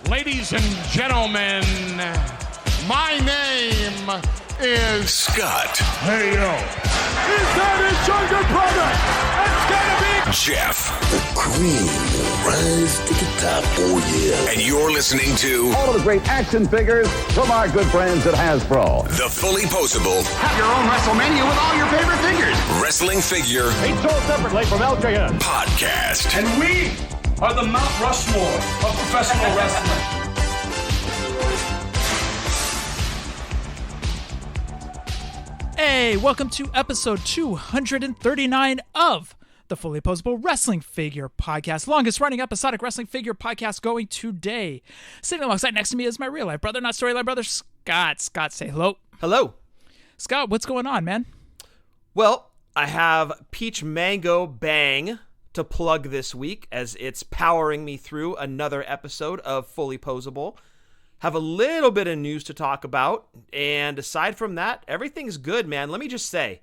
Ladies and gentlemen, my name is Scott. Hey, yo. Is that his younger brother? It's gonna be Jef. The cream will rise to the top, oh yeah. And you're listening to all of the great action figures from our good friends at Hasbro. The Fully Poseable. Have your own WrestleMania with all your favorite figures. Wrestling figure. Each sold separately from LJN. Podcast. And we are the Mount Rushmore of professional wrestling. Hey, welcome to episode 239 of the Fully Poseable Wrestling Figure Podcast, longest running episodic wrestling figure podcast going today. Sitting alongside next to me is my real life brother, not storyline brother, Scott. Scott, say hello. Hello. Scott, what's going on, man? Well, I have Peach Mango Bang to plug this week as it's powering me through another episode of Fully Poseable. Have a little bit of news to talk about, and aside from that, everything's good, man. Let me just say,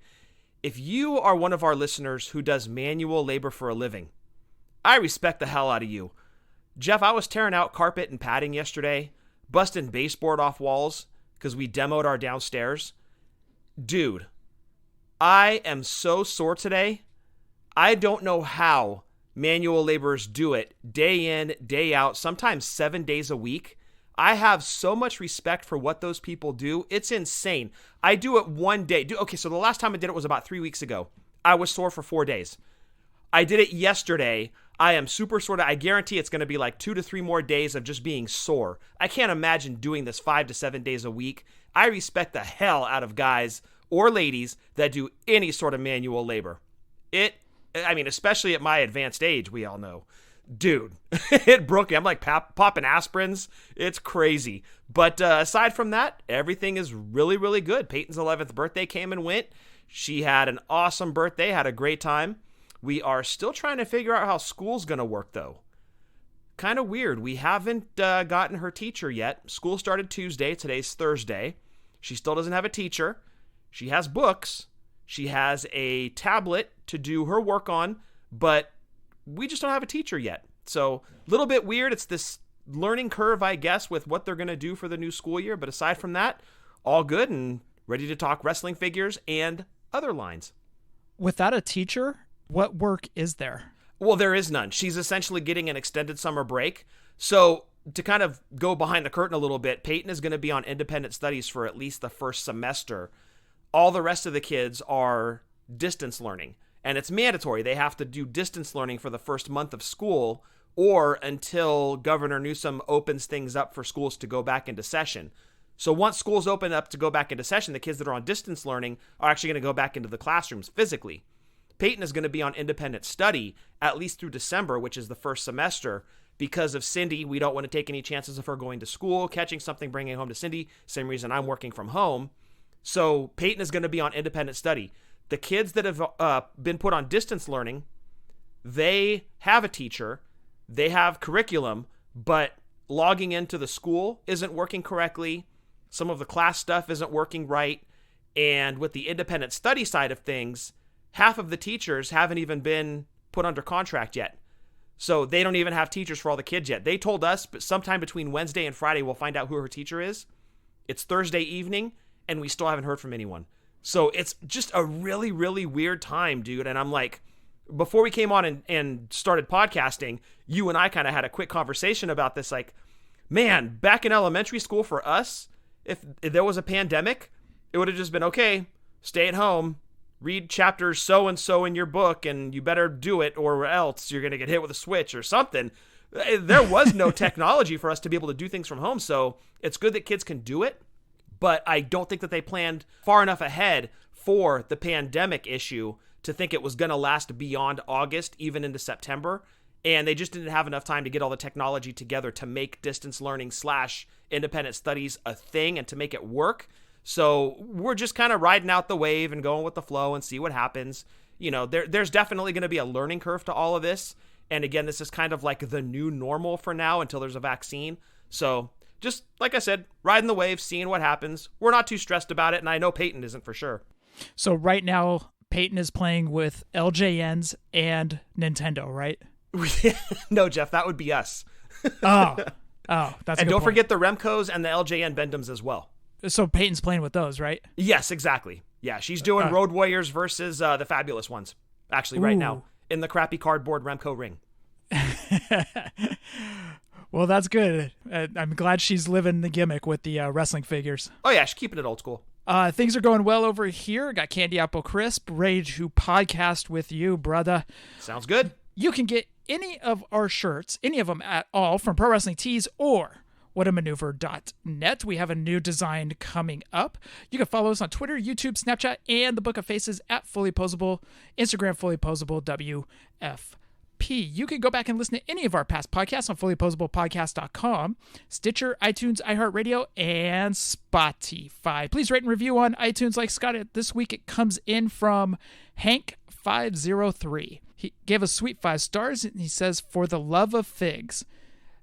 if you are one of our listeners who does manual labor for a living, I respect the hell out of you. Jeff, I was tearing out carpet and padding yesterday, busting baseboard off walls because we demoed our downstairs. Dude, I am so sore today. I don't know how manual laborers do it day in, day out, sometimes 7 days a week. I have so much respect for what those people do. It's insane. I do it one day. Okay, so the last time I did it was about 3 weeks ago. I was sore for 4 days. I did it yesterday. I am super sore. I guarantee it's going to be like 2 to 3 more days of just being sore. I can't imagine doing this 5 to 7 days a week. I respect the hell out of guys or ladies that do any sort of manual labor. Especially at my advanced age, we all know. Dude, it broke me. I'm like popping aspirins. It's crazy. But aside from that, everything is really, really good. Peyton's 11th birthday came and went. She had an awesome birthday, had a great time. We are still trying to figure out how school's going to work, though. Kind of weird. We haven't gotten her teacher yet. School started Tuesday. Today's Thursday. She still doesn't have a teacher. She has books. She has a tablet to do her work on, but we just don't have a teacher yet. So a little bit weird. It's this learning curve, I guess, with what they're going to do for the new school year. But aside from that, all good and ready to talk wrestling figures and other lines. Without a teacher, what work is there? Well, there is none. She's essentially getting an extended summer break. So to kind of go behind the curtain a little bit, Peyton is going to be on independent studies for at least the first semester. All the rest of the kids are distance learning. And it's mandatory. They have to do distance learning for the first month of school or until Governor Newsom opens things up for schools to go back into session. So once schools open up to go back into session, the kids that are on distance learning are actually going to go back into the classrooms physically. Peyton is going to be on independent study at least through December, which is the first semester. Because of Cindy, we don't want to take any chances of her going to school, catching something, bringing it home to Cindy. Same reason I'm working from home. So Peyton is going to be on independent study. The kids that have been put on distance learning, they have a teacher, they have curriculum, but logging into the school isn't working correctly. Some of the class stuff isn't working right. And with the independent study side of things, half of the teachers haven't even been put under contract yet. So they don't even have teachers for all the kids yet. They told us, but sometime between Wednesday and Friday, we'll find out who her teacher is. It's Thursday evening, and we still haven't heard from anyone. So it's just a really, really weird time, dude. And I'm like, before we came on and started podcasting, you and I kind of had a quick conversation about this. Like, man, back in elementary school for us, if there was a pandemic, it would have just been, okay, stay at home, read chapters so-and-so in your book, and you better do it or else you're going to get hit with a switch or something. There was no technology for us to be able to do things from home. So it's good that kids can do it. But I don't think that they planned far enough ahead for the pandemic issue to think it was going to last beyond August, even into September. And they just didn't have enough time to get all the technology together to make distance learning / independent studies a thing and to make it work. So we're just kind of riding out the wave and going with the flow and see what happens. You know, there's definitely going to be a learning curve to all of this. And again, this is kind of like the new normal for now until there's a vaccine. So just like I said, riding the wave, seeing what happens. We're not too stressed about it, and I know Peyton isn't for sure. So right now, Peyton is playing with LJNs and Nintendo, right? No, Jeff, that would be us. Oh, Oh, that's a And good don't point. forget the Remcos and the LJN Bendums as well. So Peyton's playing with those, right? Yes, exactly. Yeah, she's doing Road Warriors versus the Fabulous Ones. Actually, right now in the crappy cardboard Remco ring. Well, that's good. I'm glad she's living the gimmick with the wrestling figures. Oh yeah, she's keeping it old school. Things are going well over here. Got Candy Apple Crisp, ready to podcast with you, brother. Sounds good. You can get any of our shirts, any of them at all, from Pro Wrestling Tees or whatamaneuver.net. We have a new design coming up. You can follow us on Twitter, YouTube, Snapchat, and the Book of Faces at Fully Poseable, Instagram, Fully Poseable, WFP. You can go back and listen to any of our past podcasts on FullyPoseablePodcast.com, Stitcher, iTunes, iHeartRadio, and Spotify. Please rate and review on iTunes like Scott. This week it comes in from Hank503. He gave us sweet 5 stars, and he says, "For the love of figs,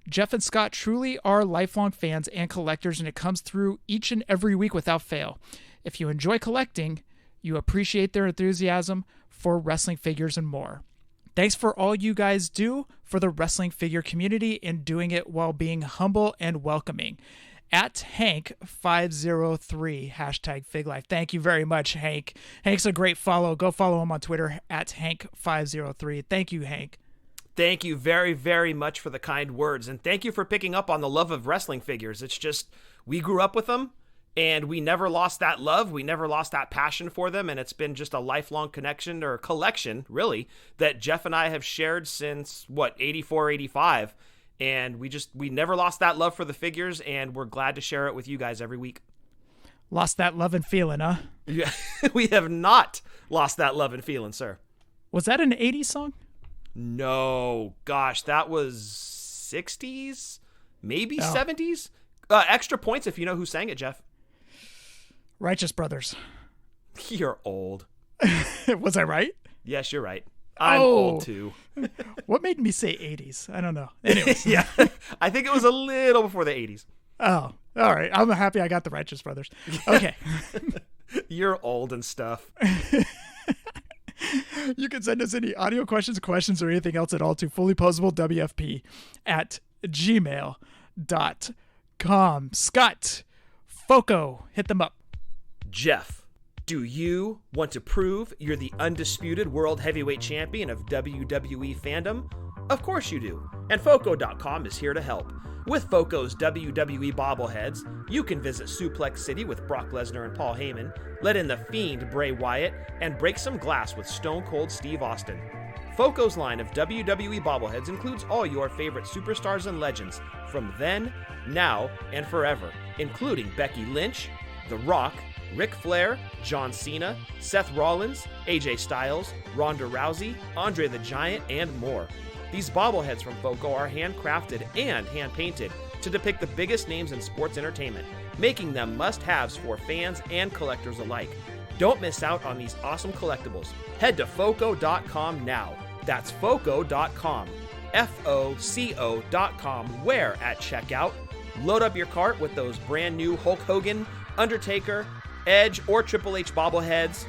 Jef and Scott truly are lifelong fans and collectors, and it comes through each and every week without fail. If you enjoy collecting, you appreciate their enthusiasm for wrestling figures and more. Thanks for all you guys do for the wrestling figure community and doing it while being humble and welcoming." At Hank503, #FigLife. Thank you very much, Hank. Hank's a great follow. Go follow him on Twitter at Hank503. Thank you, Hank. Thank you very, very much for the kind words. And thank you for picking up on the love of wrestling figures. It's just, we grew up with them and we never lost that love. We never lost that passion for them. And it's been just a lifelong connection or collection, really, that Jef and I have shared since, 84, 85. And we never lost that love for the figures, and we're glad to share it with you guys every week. Lost that love and feeling, huh? Yeah, we have not lost that love and feeling, sir. Was that an 80s song? No, gosh, that was 60s, maybe 70s. Extra points if you know who sang it, Jef. Righteous Brothers. You're old. Was I right? Yes, you're right. I'm old too. What made me say 80s? I don't know. Anyways. Yeah, I think it was a little before the 80s. Oh, all right. I'm happy I got the Righteous Brothers. Okay. You're old and stuff. You can send us any audio questions, or anything else at all to fullyposeabledwfp@gmail.com. Scott, Foco, hit them up. Jef, do you want to prove you're the undisputed world heavyweight champion of WWE fandom? Of course you do, and Foco.com is here to help. With Foco's WWE bobbleheads, you can visit Suplex City with Brock Lesnar and Paul Heyman, let in the Fiend Bray Wyatt, and break some glass with Stone Cold Steve Austin. Foco's line of WWE bobbleheads includes all your favorite superstars and legends from then, now, and forever, including Becky Lynch, The Rock, Ric Flair, John Cena, Seth Rollins, AJ Styles, Ronda Rousey, Andre the Giant, and more. These bobbleheads from Foco are handcrafted and hand-painted to depict the biggest names in sports entertainment, making them must-haves for fans and collectors alike. Don't miss out on these awesome collectibles. Head to Foco.com now. That's Foco.com. Foco.com, where at checkout, load up your cart with those brand new Hulk Hogan, Undertaker, Edge, or Triple H bobbleheads.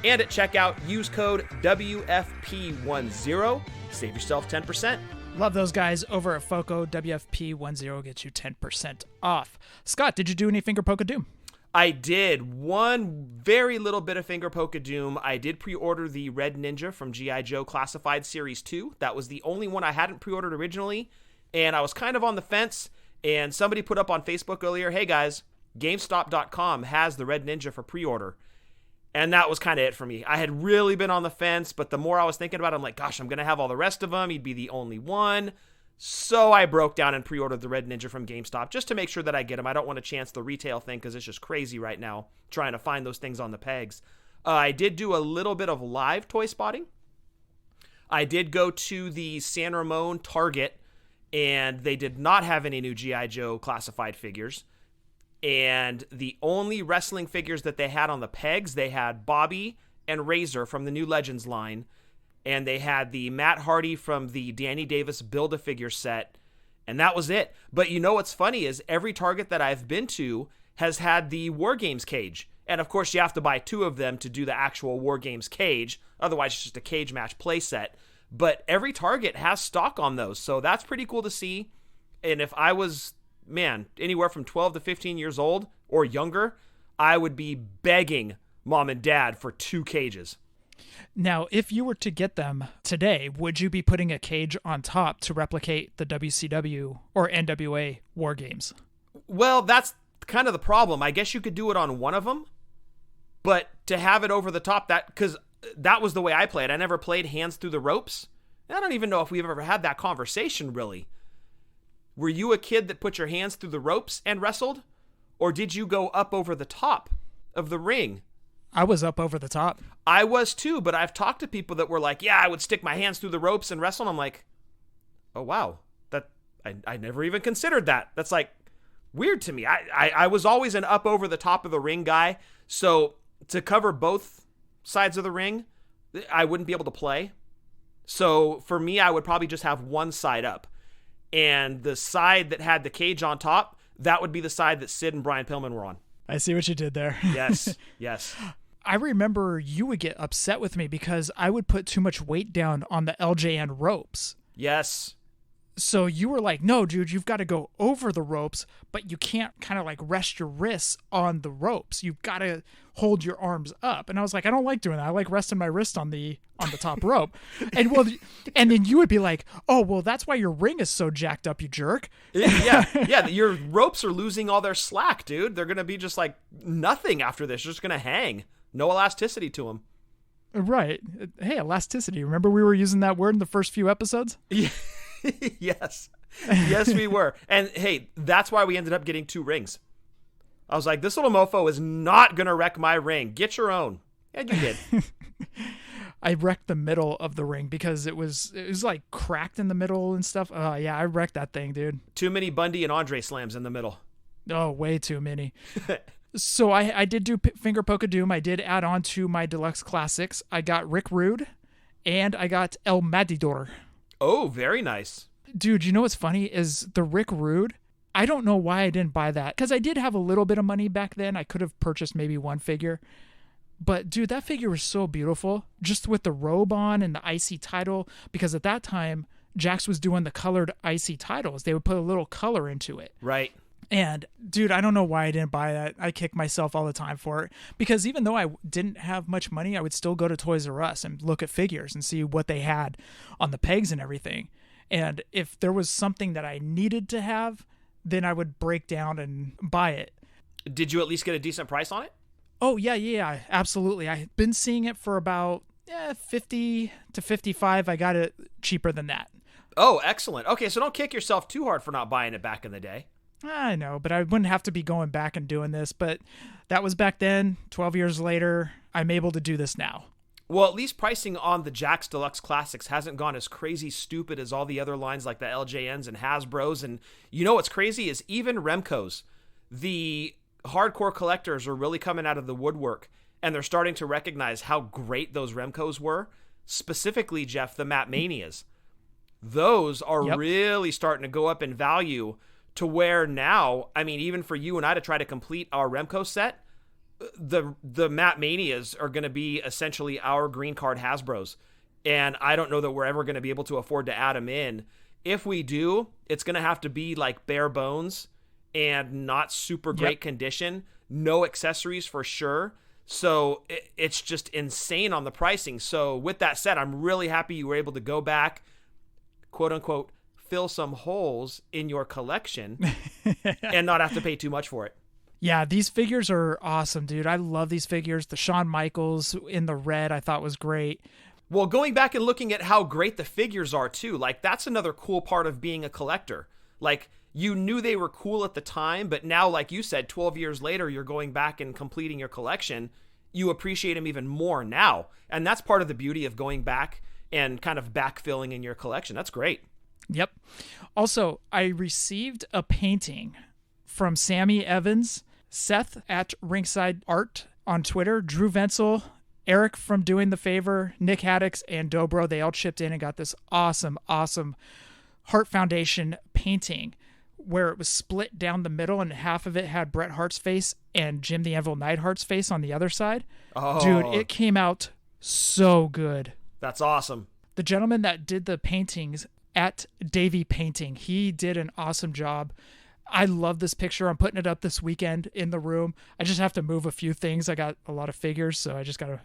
And at checkout, use code WFP10. Save yourself 10%. Love those guys over at Foco. WFP10 gets you 10% off. Scott, did you do any finger poke of doom? I did. One very little bit of finger poke of doom. I did pre-order the Red Ninja from G.I. Joe Classified Series 2. That was the only one I hadn't pre-ordered originally, and I was kind of on the fence, and somebody put up on Facebook earlier, hey guys, GameStop.com has the Red Ninja for pre-order. And that was kind of it for me. I had really been on the fence, but the more I was thinking about it, I'm like, gosh, I'm going to have all the rest of them. He'd be the only one. So I broke down and pre-ordered the Red Ninja from GameStop just to make sure that I get them. I don't want to chance the retail thing because it's just crazy right now trying to find those things on the pegs. I did do a little bit of live toy spotting. I did go to the San Ramon Target, and they did not have any new G.I. Joe Classified figures. And the only wrestling figures that they had on the pegs, they had Bobby and Razor from the New Legends line, and they had the Matt Hardy from the Danny Davis Build-A-Figure set, and that was it. But you know what's funny is every Target that I've been to has had the War Games cage, and of course you have to buy 2 of them to do the actual War Games cage, otherwise it's just a cage match play set. But every Target has stock on those, so that's pretty cool to see. And if I was, man, anywhere from 12 to 15 years old or younger, I would be begging mom and dad for 2 cages. Now, if you were to get them today, would you be putting a cage on top to replicate the WCW or NWA War Games? Well, that's kind of the problem. I guess you could do it on one of them, but to have it over the top, because that was the way I played. I never played hands through the ropes. And I don't even know if we've ever had that conversation, really. Were you a kid that put your hands through the ropes and wrestled? Or did you go up over the top of the ring? I was up over the top. I was too, but I've talked to people that were like, yeah, I would stick my hands through the ropes and wrestle. And I'm like, oh, wow. I never even considered that. That's like weird to me. I was always an up over the top of the ring guy. So to cover both sides of the ring, I wouldn't be able to play. So for me, I would probably just have one side up. And the side that had the cage on top, that would be the side that Sid and Brian Pillman were on. I see what you did there. Yes, yes. I remember you would get upset with me because I would put too much weight down on the LJN ropes. Yes. So you were like, no, dude, you've got to go over the ropes, but you can't kind of like rest your wrists on the ropes. You've got to hold your arms up. And I was like, I don't like doing that. I like resting my wrist on the top rope. And then you would be like, oh, well, that's why your ring is so jacked up, you jerk. Yeah. Your ropes are losing all their slack, dude. They're going to be just like nothing after this. They're just going to hang. No elasticity to them. Right. Hey, elasticity. Remember we were using that word in the first few episodes? Yeah. Yes, we were. And hey, that's why we ended up getting 2 rings. I was like, this little mofo is not going to wreck my ring. Get your own. And you did. I wrecked the middle of the ring because it was like cracked in the middle and stuff. Oh, yeah, I wrecked that thing, dude. Too many Bundy and Andre slams in the middle. Oh, way too many. So I did do Finger Poke of Doom. I did add on to my deluxe classics. I got Rick Rude and I got El Matador. Oh, very nice. Dude, you know what's funny is the Rick Rude, I don't know why I didn't buy that. Because I did have a little bit of money back then. I could have purchased maybe one figure. But, dude, that figure was so beautiful. Just with the robe on and the icy title. Because at that time, Jax was doing the colored icy titles. They would put a little color into it. Right. And, dude, I don't know why I didn't buy that. I kick myself all the time for it. Because even though I didn't have much money, I would still go to Toys R Us and look at figures and see what they had on the pegs and everything. And if there was something that I needed to have, then I would break down and buy it. Did you at least get a decent price on it? Oh, yeah, absolutely. I've been seeing it for about 50 to 55. I got it cheaper than that. Oh, excellent. Okay, so don't kick yourself too hard for not buying it back in the day. I know, but I wouldn't have to be going back and doing this. But that was back then. 12 years later, I'm able to do this now. Well, at least pricing on the Jax Deluxe Classics hasn't gone as crazy stupid as all the other lines like the LJNs and Hasbros. And you know what's crazy is even Remco's. The hardcore collectors are really coming out of the woodwork, and they're starting to recognize how great those Remco's were. Specifically, Jeff, the Matt Manias. Those are really starting to go up in value to where now, I mean, even for you and I to try to complete our Remco set, the Matt Manias are going to be essentially our green card Hasbros. And I don't know that we're ever going to be able to afford to add them in. If we do, it's going to have to be like bare bones and not super great condition. No accessories for sure. So it's just insane on the pricing. So with that said, I'm really happy you were able to go back, quote unquote, fill some holes in your collection and not have to pay too much for it. Yeah, these figures are awesome, dude. I love these figures. The Shawn Michaels in the red I thought was great. Well, going back and looking at how great the figures are too, like that's another cool part of being a collector. Like you knew they were cool at the time, but now, like you said, 12 years later, you're going back and completing your collection. You appreciate them even more now. And that's part of the beauty of going back and kind of backfilling in your collection. That's great. Yep. Also, I received a painting from Sammy Evans, Seth at Ringside Art on Twitter, Drew Venzel, Eric from Doing the Favor, Nick Haddix, and Dobro. They all chipped in and got this awesome Hart Foundation painting where it was split down the middle and half of it had Bret Hart's face and Jim the Anvil Neidhart's face on the other side. Oh. Dude, it came out so good. That's awesome. The gentleman that did the paintings at Davey Painting. He did an awesome job. I love this picture. I'm putting it up this weekend in the room. I just have to move a few things. I got a lot of figures, so I just got to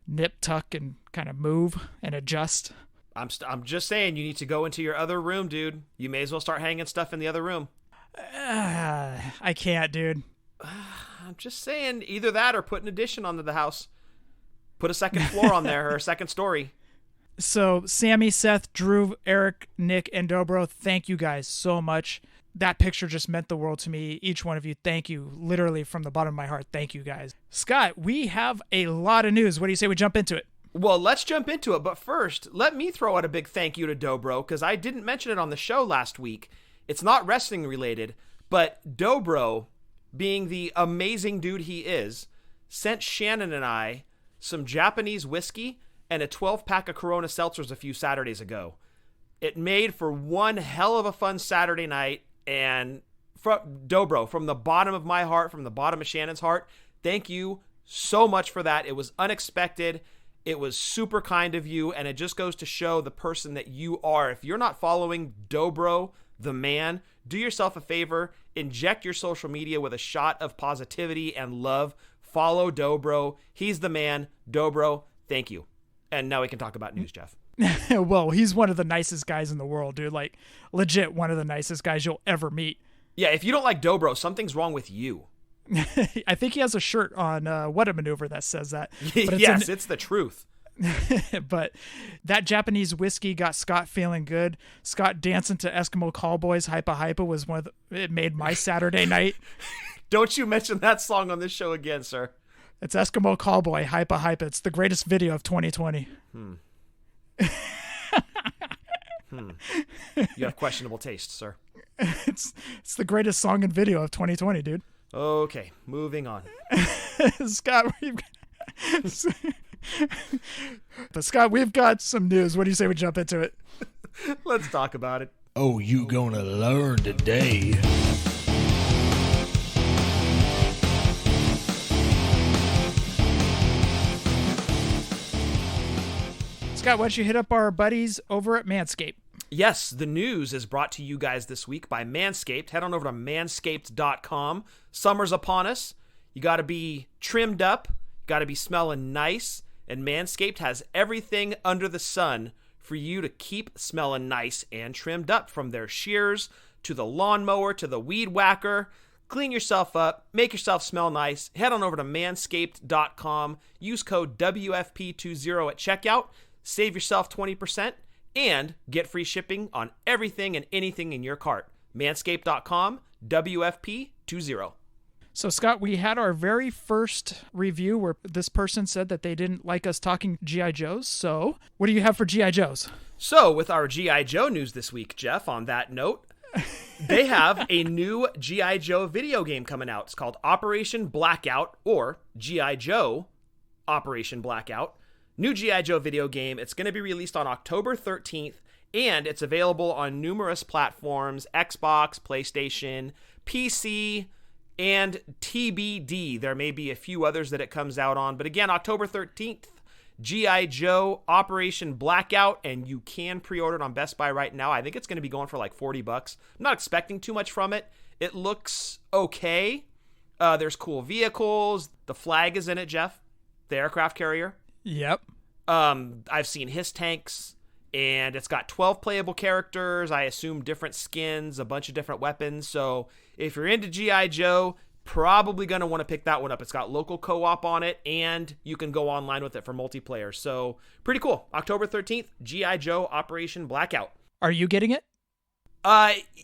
nip, tuck, and kind of move and adjust. I'm just saying, you need to go into your other room, dude. You may as well start hanging stuff in the other room. I can't, dude. I'm just saying, either that or put an addition onto the house. Put a second floor on there or a second story. So Sammy, Seth, Drew, Eric, Nick, and Dobro, thank you guys so much. That picture just meant the world to me. Each one of you, thank you. Literally from the bottom of my heart, thank you guys. Scott, we have a lot of news. What do you say we jump into it? Well, let's jump into it. But first, let me throw out a big thank you to Dobro, because I didn't mention it on the show last week. It's not wrestling related, but Dobro, being the amazing dude he is, sent Shannon and I some Japanese whiskey and a 12-pack of Corona seltzers a few Saturdays ago. It made for one hell of a fun Saturday night. And from Dobro, from the bottom of my heart, from the bottom of Shannon's heart, thank you so much for that. It was unexpected. It was super kind of you, and it just goes to show the person that you are. If you're not following Dobro, the man, do yourself a favor, inject your social media with a shot of positivity and love. Follow Dobro. He's the man. Dobro, thank you. And now we can talk about news, Jeff. Well, he's one of the nicest guys in the world, dude. Like, legit one of the nicest guys you'll ever meet. Yeah, if you don't like Dobro, something's wrong with you. I think he has a shirt on What a Maneuver that says that. But Yes, it's the truth. But that Japanese whiskey got Scott feeling good. Scott dancing to Eskimo Callboys Hypa Hypa was it made my Saturday night. Don't you mention that song on this show again, sir. It's Eskimo Callboy Hypa Hypa. It's the greatest video of 2020. You have questionable taste, sir. It's the greatest song and video of 2020, dude. Okay, moving on. Scott, we've got some news. What do you say we jump into it? Let's talk about it. Oh, you gonna learn today. Scott, why don't you hit up our buddies over at Manscaped? Yes, the news is brought to you guys this week by Manscaped. Head on over to manscaped.com. Summer's upon us. You got to be trimmed up. You got to be smelling nice. And Manscaped has everything under the sun for you to keep smelling nice and trimmed up, from their shears to the lawnmower to the weed whacker. Clean yourself up. Make yourself smell nice. Head on over to manscaped.com. Use code WFP20 at checkout. Save yourself 20% and get free shipping on everything and anything in your cart. Manscaped.com, WFP20. So, Scott, we had our very first review where this person said that they didn't like us talking G.I. Joes. So, what do you have for G.I. Joes? So, with our G.I. Joe news this week, Jeff, on that note, they have a new G.I. Joe video game coming out. It's called Operation Blackout, or G.I. Joe Operation Blackout. New G.I. Joe video game. It's going to be released on October 13th, and it's available on numerous platforms: Xbox, PlayStation, PC, and TBD. There may be a few others that it comes out on, but again, October 13th, G.I. Joe Operation Blackout, and you can pre-order it on Best Buy right now. I think it's going to be going for like $40. I'm not expecting too much from it. It looks okay. There's cool vehicles. The flag is in it, Jeff, the aircraft carrier. Yep. I've seen his tanks, and it's got 12 playable characters. I assume different skins, a bunch of different weapons. So if you're into G.I. Joe, probably going to want to pick that one up. It's got local co-op on it, and you can go online with it for multiplayer. So pretty cool. October 13th, G.I. Joe Operation Blackout. Are you getting it?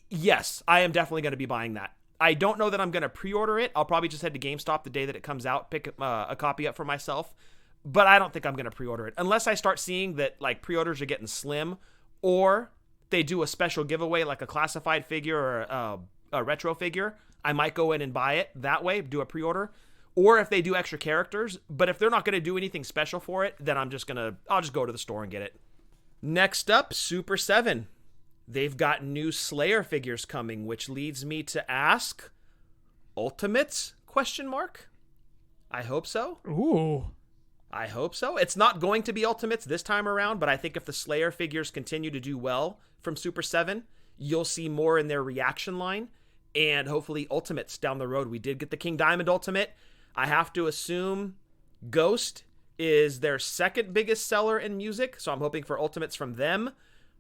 Yes, I am definitely going to be buying that. I don't know that I'm going to pre-order it. I'll probably just head to GameStop the day that it comes out, pick a copy up for myself. But I don't think I'm going to pre-order it unless I start seeing that like pre-orders are getting slim, or they do a special giveaway like a classified figure or a retro figure. I might go in and buy it that way, do a pre-order. Or if they do extra characters, but if they're not going to do anything special for it, then I'll just go to the store and get it. Next up, Super 7. They've got new Slayer figures coming, which leads me to ask, Ultimates? ? I hope so. Ooh. I hope so. It's not going to be Ultimates this time around, but I think if the Slayer figures continue to do well from Super 7, you'll see more in their reaction line, and hopefully Ultimates down the road. We did get the King Diamond Ultimate. I have to assume Ghost is their second biggest seller in music, so I'm hoping for Ultimates from them.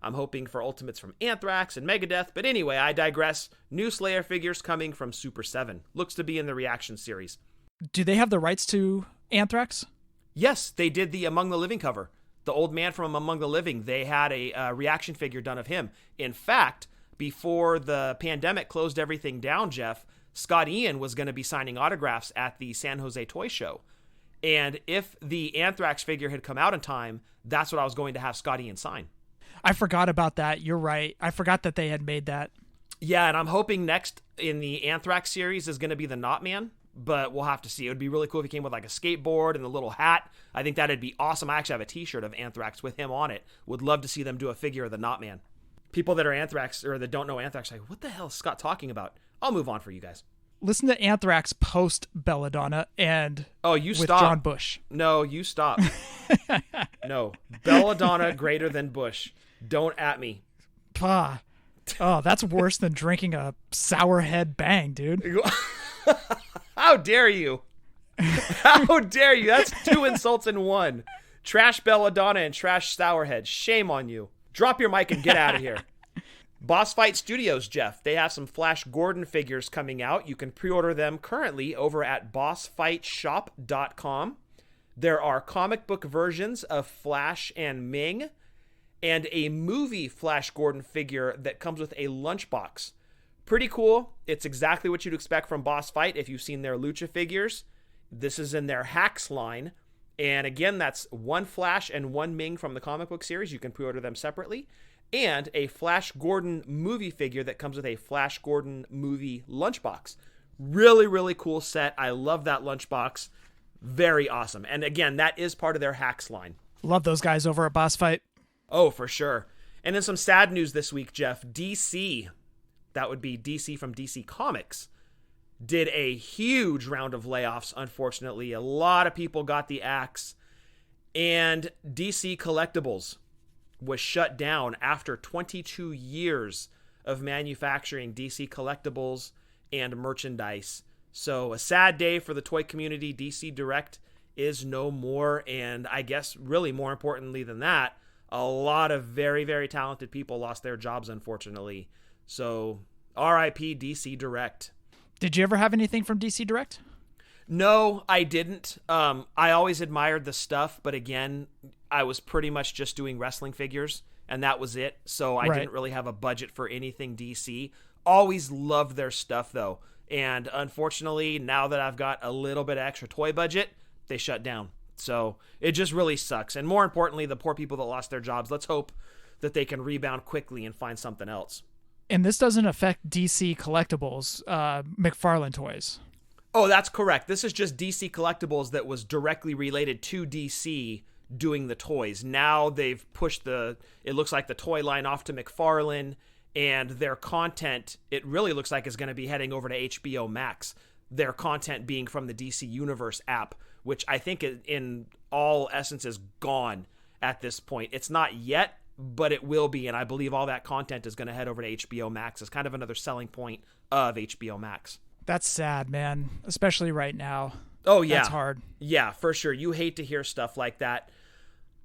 I'm hoping for Ultimates from Anthrax and Megadeth, but anyway, I digress. New Slayer figures coming from Super 7. Looks to be in the reaction series. Do they have the rights to Anthrax? Yes, they did the Among the Living cover. The old man from Among the Living, they had a reaction figure done of him. In fact, before the pandemic closed everything down, Jeff, Scott Ian was going to be signing autographs at the San Jose Toy Show. And if the Anthrax figure had come out in time, that's what I was going to have Scott Ian sign. I forgot about that. You're right. I forgot that they had made that. Yeah, and I'm hoping next in the Anthrax series is going to be the Knot Man, but we'll have to see. It would be really cool if he came with like a skateboard and a little hat. I think that'd be awesome. I actually have a t-shirt of Anthrax with him on it. Would love to see them do a figure of the Knot Man. People that are Anthrax or that don't know Anthrax are like, what the hell is Scott talking about? I'll move on for you guys. Listen to Anthrax post Belladonna and you with stop. John Bush. No, you stop. No. Belladonna greater than Bush. Don't at me. Pah. Oh, that's worse than drinking a sour head bang, dude. How dare you? How dare you? That's 2 insults in one. Trash Belladonna and trash Sourhead. Shame on you. Drop your mic and get out of here. Boss Fight Studios, Jeff. They have some Flash Gordon figures coming out. You can pre-order them currently over at bossfightshop.com. There are comic book versions of Flash and Ming, and a movie Flash Gordon figure that comes with a lunchbox. Pretty cool. It's exactly what you'd expect from Boss Fight if you've seen their Lucha figures. This is in their Hacks line. And again, that's one Flash and one Ming from the comic book series. You can pre-order them separately. And a Flash Gordon movie figure that comes with a Flash Gordon movie lunchbox. Really, really cool set. I love that lunchbox. Very awesome. And again, that is part of their Hacks line. Love those guys over at Boss Fight. Oh, for sure. And then some sad news this week, Jeff. DC, that would be DC from DC Comics, did a huge round of layoffs, unfortunately. A lot of people got the axe. And DC Collectibles was shut down after 22 years of manufacturing DC Collectibles and merchandise. So a sad day for the toy community. DC Direct is no more. And I guess really more importantly than that, a lot of very, very talented people lost their jobs, unfortunately. So RIP DC Direct. Did you ever have anything from DC Direct? No, I didn't. I always admired the stuff, but again, I was pretty much just doing wrestling figures, and that was it. So I didn't really have a budget for anything DC. Always loved their stuff, though. And unfortunately, now that I've got a little bit of extra toy budget, they shut down. So it just really sucks. And more importantly, the poor people that lost their jobs, let's hope that they can rebound quickly and find something else. And this doesn't affect DC Collectibles, McFarlane Toys. Oh, that's correct. This is just DC Collectibles that was directly related to DC doing the toys. Now they've pushed it looks like the toy line off to McFarlane, and their content, it really looks like is going to be heading over to HBO Max. Their content being from the DC Universe app, which I think in all essence is gone at this point. It's not yet, but it will be, and I believe all that content is going to head over to HBO Max as kind of another selling point of HBO Max. That's sad, man, especially right now. Oh, yeah. That's hard. Yeah, for sure. You hate to hear stuff like that.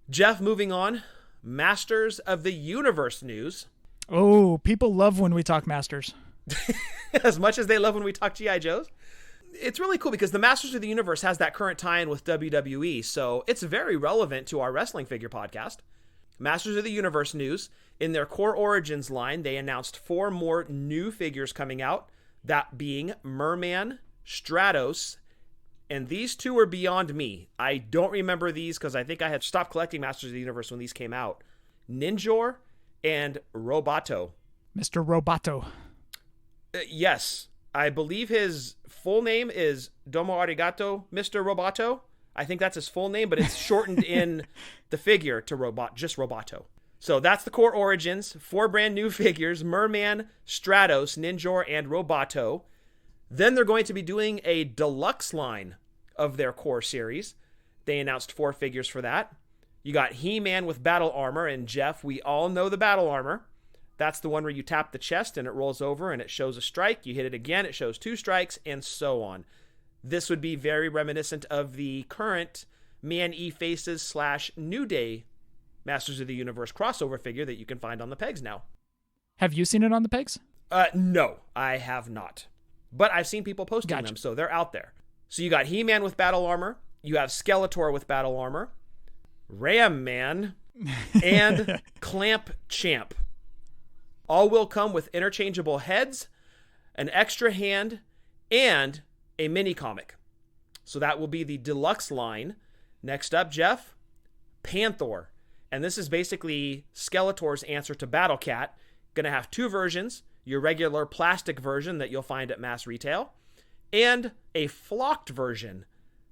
Jeff, moving on. Masters of the Universe news. Oh, people love when we talk Masters. As much as they love when we talk G.I. Joes. It's really cool because the Masters of the Universe has that current tie-in with WWE, so it's very relevant to our wrestling figure podcast. Masters of the Universe news. In their Core Origins line, they announced 4 more new figures coming out, that being Merman, Stratos, and these 2 are beyond me. I don't remember these because I think I had stopped collecting Masters of the Universe when these came out. Ninjor and Roboto. Mr. Roboto. Yes. I believe his full name is Domo Arigato, Mr. Roboto. I think that's his full name, but it's shortened in the figure to just Roboto. So that's the Core Origins. 4 brand new figures, Merman, Stratos, Ninjor, and Roboto. Then they're going to be doing a deluxe line of their Core series. They announced 4 figures for that. You got He-Man with battle armor, and Jef, we all know the battle armor. That's the one where you tap the chest and it rolls over and it shows a strike. You hit it again, it shows 2 strikes, and so on. This would be very reminiscent of the current Man-E-Faces / New Day Masters of the Universe crossover figure that you can find on the pegs now. Have you seen it on the pegs? No, I have not. But I've seen people posting them, so they're out there. So you got He-Man with battle armor, you have Skeletor with battle armor, Ram Man, and Clamp Champ. All will come with interchangeable heads, an extra hand, and a mini comic. So that will be the deluxe line. Next up, Jef, Panther. And this is basically Skeletor's answer to Battle Cat. Going to have 2 versions, your regular plastic version that you'll find at mass retail, and a flocked version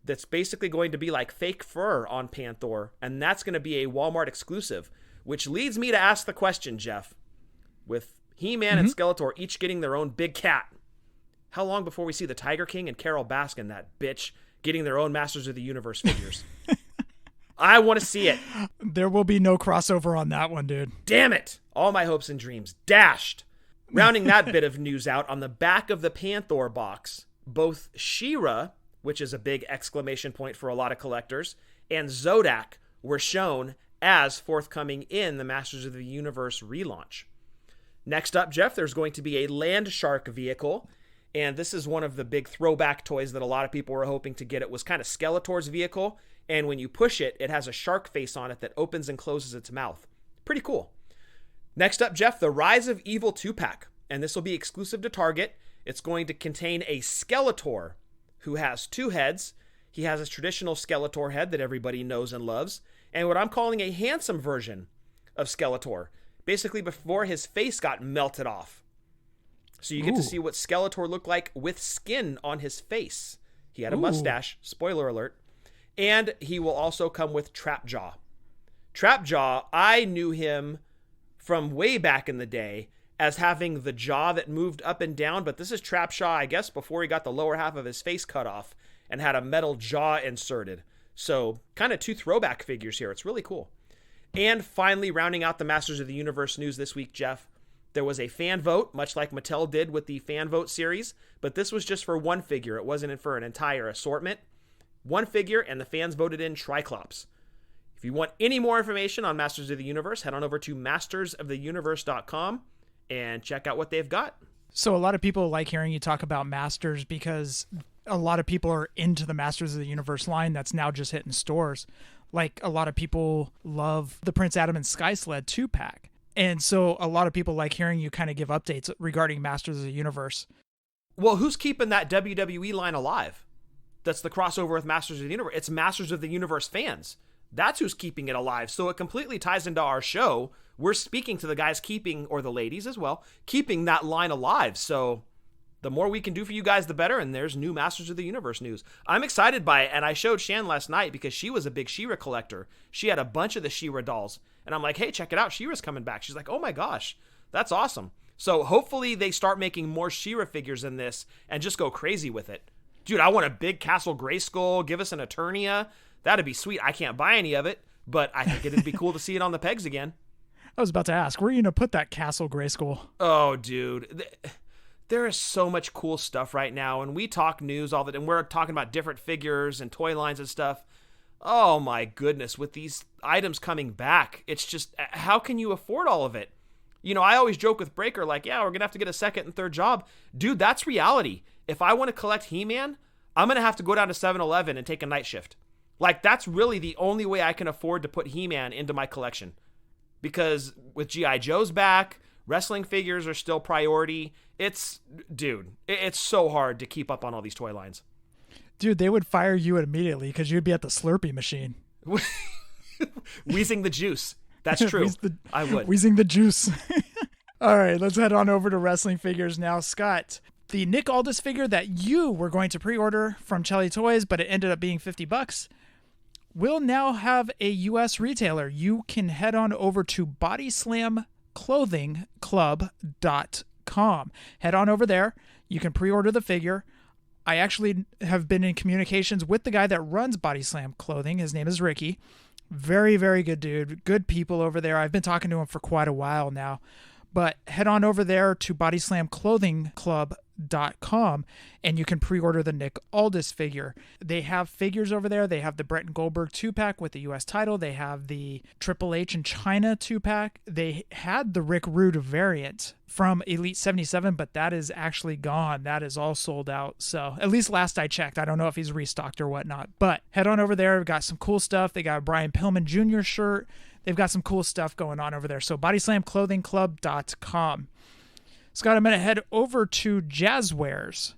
that's basically going to be like fake fur on Panther, and that's going to be a Walmart exclusive, which leads me to ask the question, Jef. With He-Man and Skeletor each getting their own big cat, how long before we see the Tiger King and Carol Baskin, that bitch, getting their own Masters of the Universe figures? I want to see it. There will be no crossover on that one, dude. Damn it. All my hopes and dreams dashed. Rounding that bit of news out, on the back of the Panther box, both She-Ra, which is a big exclamation point for a lot of collectors, and Zodak were shown as forthcoming in the Masters of the Universe relaunch. Next up, Jef, there's going to be a Land Shark vehicle, and this is one of the big throwback toys that a lot of people were hoping to get. It was kind of Skeletor's vehicle, and when you push it, it has a shark face on it that opens and closes its mouth. Pretty cool. Next up, Jef, the Rise of Evil 2-pack, and this will be exclusive to Target. It's going to contain a Skeletor who has 2 heads. He has a traditional Skeletor head that everybody knows and loves, and what I'm calling a handsome version of Skeletor, basically before his face got melted off. So you get to see what Skeletor looked like with skin on his face. He had a mustache, spoiler alert. And he will also come with Trapjaw. Trapjaw, I knew him from way back in the day as having the jaw that moved up and down, but this is Trapjaw, I guess, before he got the lower half of his face cut off and had a metal jaw inserted. So kind of 2 throwback figures here. It's really cool. And finally, rounding out the Masters of the Universe news this week, Jef, there was a fan vote, much like Mattel did with the fan vote series, but this was just for 1 figure. It wasn't for an entire assortment. 1 figure, and the fans voted in Triclops. If you want any more information on Masters of the Universe, head on over to mastersoftheuniverse.com and check out what they've got. So a lot of people like hearing you talk about Masters because a lot of people are into the Masters of the Universe line that's now just hitting stores. Like, a lot of people love the Prince Adam and Sky Sled 2-pack. And so a lot of people like hearing you kind of give updates regarding Masters of the Universe. Well, who's keeping that WWE line alive? That's the crossover with Masters of the Universe. It's Masters of the Universe fans. That's who's keeping it alive. So it completely ties into our show. We're speaking to the guys keeping, or the ladies as well, keeping that line alive. So the more we can do for you guys, the better. And there's new Masters of the Universe news. I'm excited by it. And I showed Shan last night because she was a big She-Ra collector. She had a bunch of the She-Ra dolls. And I'm like, hey, check it out. She-Ra's coming back. She's like, oh my gosh, that's awesome. So hopefully they start making more She-Ra figures in this and just go crazy with it. Dude, I want a big Castle Grayskull. Give us an Eternia. That'd be sweet. I can't buy any of it, but I think it'd be cool to see it on the pegs again. I was about to ask, where are you going to put that Castle Grayskull? Oh, dude. There is so much cool stuff right now, and we talk news all the time, and we're talking about different figures and toy lines and stuff. Oh, my goodness. With these items coming back, it's just, how can you afford all of it? You know, I always joke with Breaker, like, yeah, we're going to have to get a second and third job. Dude, that's reality. If I want to collect He-Man, I'm going to have to go down to 7-Eleven and take a night shift. Like, that's really the only way I can afford to put He-Man into my collection. Because with G.I. Joe's back, wrestling figures are still priority. It's so hard to keep up on all these toy lines. Dude, they would fire you immediately because you'd be at the Slurpee machine. Wheezing the juice. That's true. I would. Wheezing the juice. All right, let's head on over to wrestling figures now. Scott, the Nick Aldis figure that you were going to pre-order from Chelly Toys, but it ended up being $50, will now have a U.S. retailer. You can head on over to bodyslamclothingclub.com. Head on over there. You can pre-order the figure. I actually have been in communications with the guy that runs Body Slam Clothing. His name is Ricky. Very, very good dude. Good people over there. I've been talking to him for quite a while now. But head on over there to bodyslamclothingclub.com and you can pre-order the Nick Aldis figure. They have figures over there. They have the Bretton Goldberg 2-pack with the U.S. title. They have the Triple H in China 2-pack. They had the Rick Rude variant from Elite 77, but that is actually gone. That is all sold out. So at least last I checked, I don't know if he's restocked or whatnot. But head on over there. We've got some cool stuff. They got a Brian Pillman Jr. shirt. They've got some cool stuff going on over there. So bodyslamclothingclub.com. Scott, I'm going to head over to Jazzwares.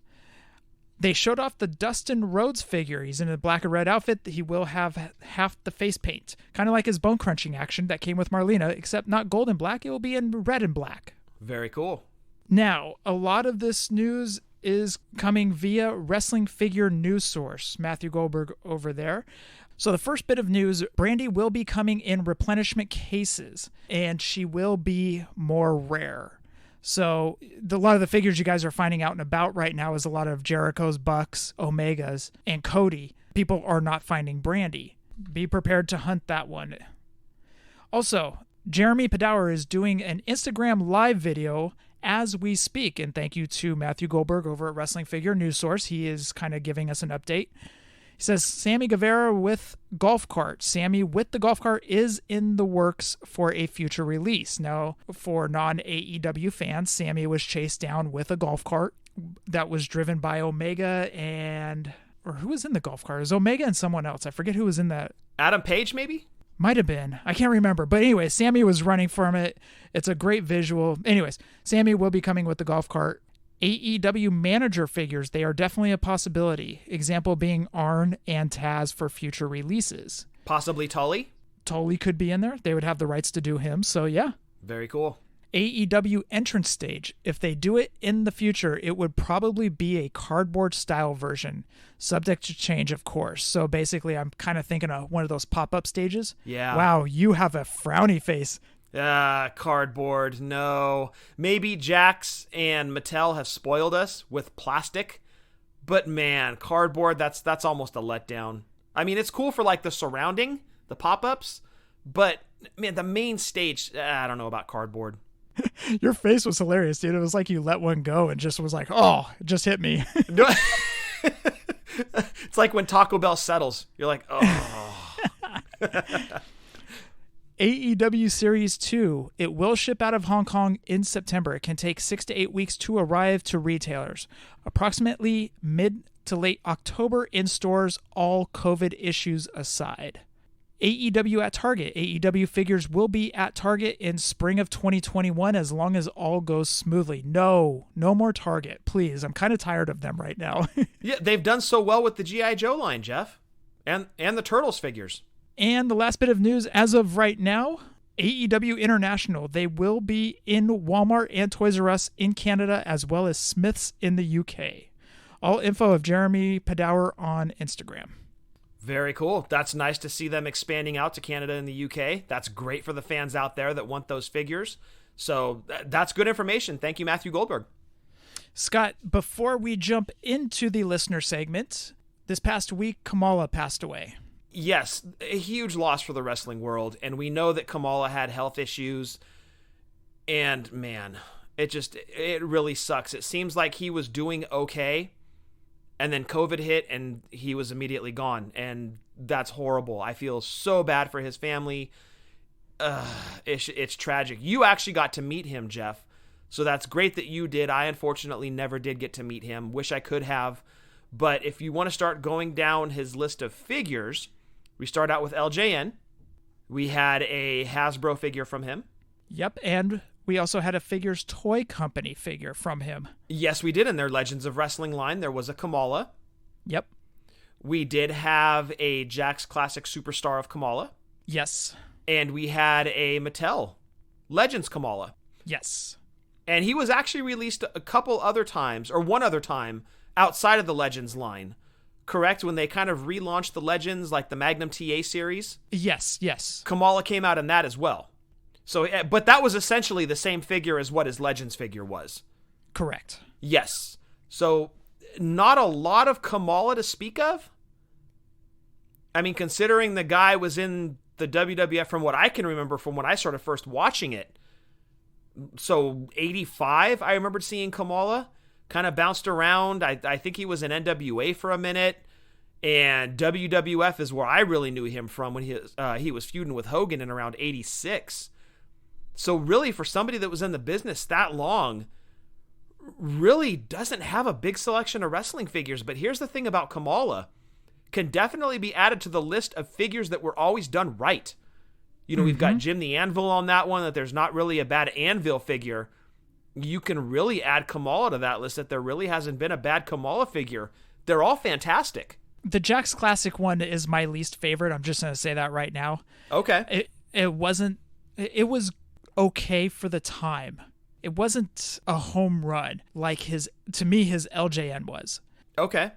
They showed off the Dustin Rhodes figure. He's in a black and red outfit. He will have half the face paint. Kind of like his bone crunching action that came with Marlena, except not gold and black. It will be in red and black. Very cool. Now, a lot of this news is coming via Wrestling Figure News Source. Matthew Goldberg over there. So the first bit of news, Brandy will be coming in replenishment cases, and she will be more rare. So a lot of the figures you guys are finding out and about right now is a lot of Jericho's, Bucks, Omegas, and Cody. People are not finding Brandy. Be prepared to hunt that one. Also, Jeremy Padower is doing an Instagram live video as we speak, and thank you to Matthew Goldberg over at Wrestling Figure News Source. He is kind of giving us an update. He says, Sammy Guevara with golf cart. Sammy with the golf cart is in the works for a future release. Now, for non-AEW fans, Sammy was chased down with a golf cart that was driven by Omega and... Or who was in the golf cart? It was Omega and someone else. I forget who was in that. Adam Page, maybe? Might have been. I can't remember. But anyway, Sammy was running from it. It's a great visual. Anyways, Sammy will be coming with the golf cart. AEW manager figures, they are definitely a possibility. Example being Arn and Taz for future releases. Possibly Tully? Tully could be in there. They would have the rights to do him, so yeah. Very cool. AEW entrance stage. If they do it in the future, it would probably be a cardboard style version, subject to change, of course. So basically, I'm kind of thinking of one of those pop-up stages. Yeah. Wow, you have a frowny face. Cardboard, no. Maybe Jax and Mattel have spoiled us with plastic, but man, cardboard, that's almost a letdown. I mean, it's cool for like the surrounding, the pop-ups, but man, the main stage, I don't know about cardboard. Your face was hilarious, dude. It was like you let one go and just was like, oh, it just hit me. It's like when Taco Bell settles. You're like, oh. AEW Series 2. It will ship out of Hong Kong in September. It can take 6 to 8 weeks to arrive to retailers. Approximately mid to late October in stores, all COVID issues aside. AEW at Target. AEW figures will be at Target in spring of 2021 as long as all goes smoothly. No more Target, please. I'm kind of tired of them right now. Yeah, they've done so well with the G.I. Joe line, Jeff, and the Turtles figures. And the last bit of news as of right now, AEW International. They will be in Walmart and Toys R Us in Canada as well as Smith's in the UK. All info of Jeremy Padower on Instagram. Very cool. That's nice to see them expanding out to Canada and the UK. That's great for the fans out there that want those figures. So that's good information. Thank you, Matthew Goldberg. Scott, before we jump into the listener segment, this past week, Kamala passed away. Yes, a huge loss for the wrestling world. And we know that Kamala had health issues. And man, it really sucks. It seems like he was doing okay. And then COVID hit and he was immediately gone. And that's horrible. I feel so bad for his family. It's tragic. You actually got to meet him, Jeff. So that's great that you did. I unfortunately never did get to meet him. Wish I could have. But if you want to start going down his list of figures, we start out with LJN. We had a Hasbro figure from him. Yep, and we also had a Figures Toy Company figure from him. Yes, we did. In their Legends of Wrestling line, there was a Kamala. Yep. We did have a Jakks Classic Superstar of Kamala. Yes. And we had a Mattel Legends Kamala. Yes. And he was actually released a couple other times, or one other time, outside of the Legends line. Correct? When they kind of relaunched the Legends, like the Magnum TA series? Yes. Kamala came out in that as well. So, but that was essentially the same figure as what his Legends figure was. Correct. Yes. So not a lot of Kamala to speak of. I mean, considering the guy was in the WWF from what I can remember from when I started first watching it. So 85, I remembered seeing Kamala. Kind of bounced around. I think he was in NWA for a minute. And WWF is where I really knew him from when he was feuding with Hogan in around 86. So really, for somebody that was in the business that long, really doesn't have a big selection of wrestling figures. But here's the thing about Kamala. Can definitely be added to the list of figures that were always done right. You know, we've got Jim the Anvil on that one, that there's not really a bad Anvil figure. You can really add Kamala to that list, that there really hasn't been a bad Kamala figure. They're all fantastic. The Jack's Classic one is my least favorite. I'm just going to say that right now. Okay. It was okay for the time. It wasn't a home run like his LJN was. Okay.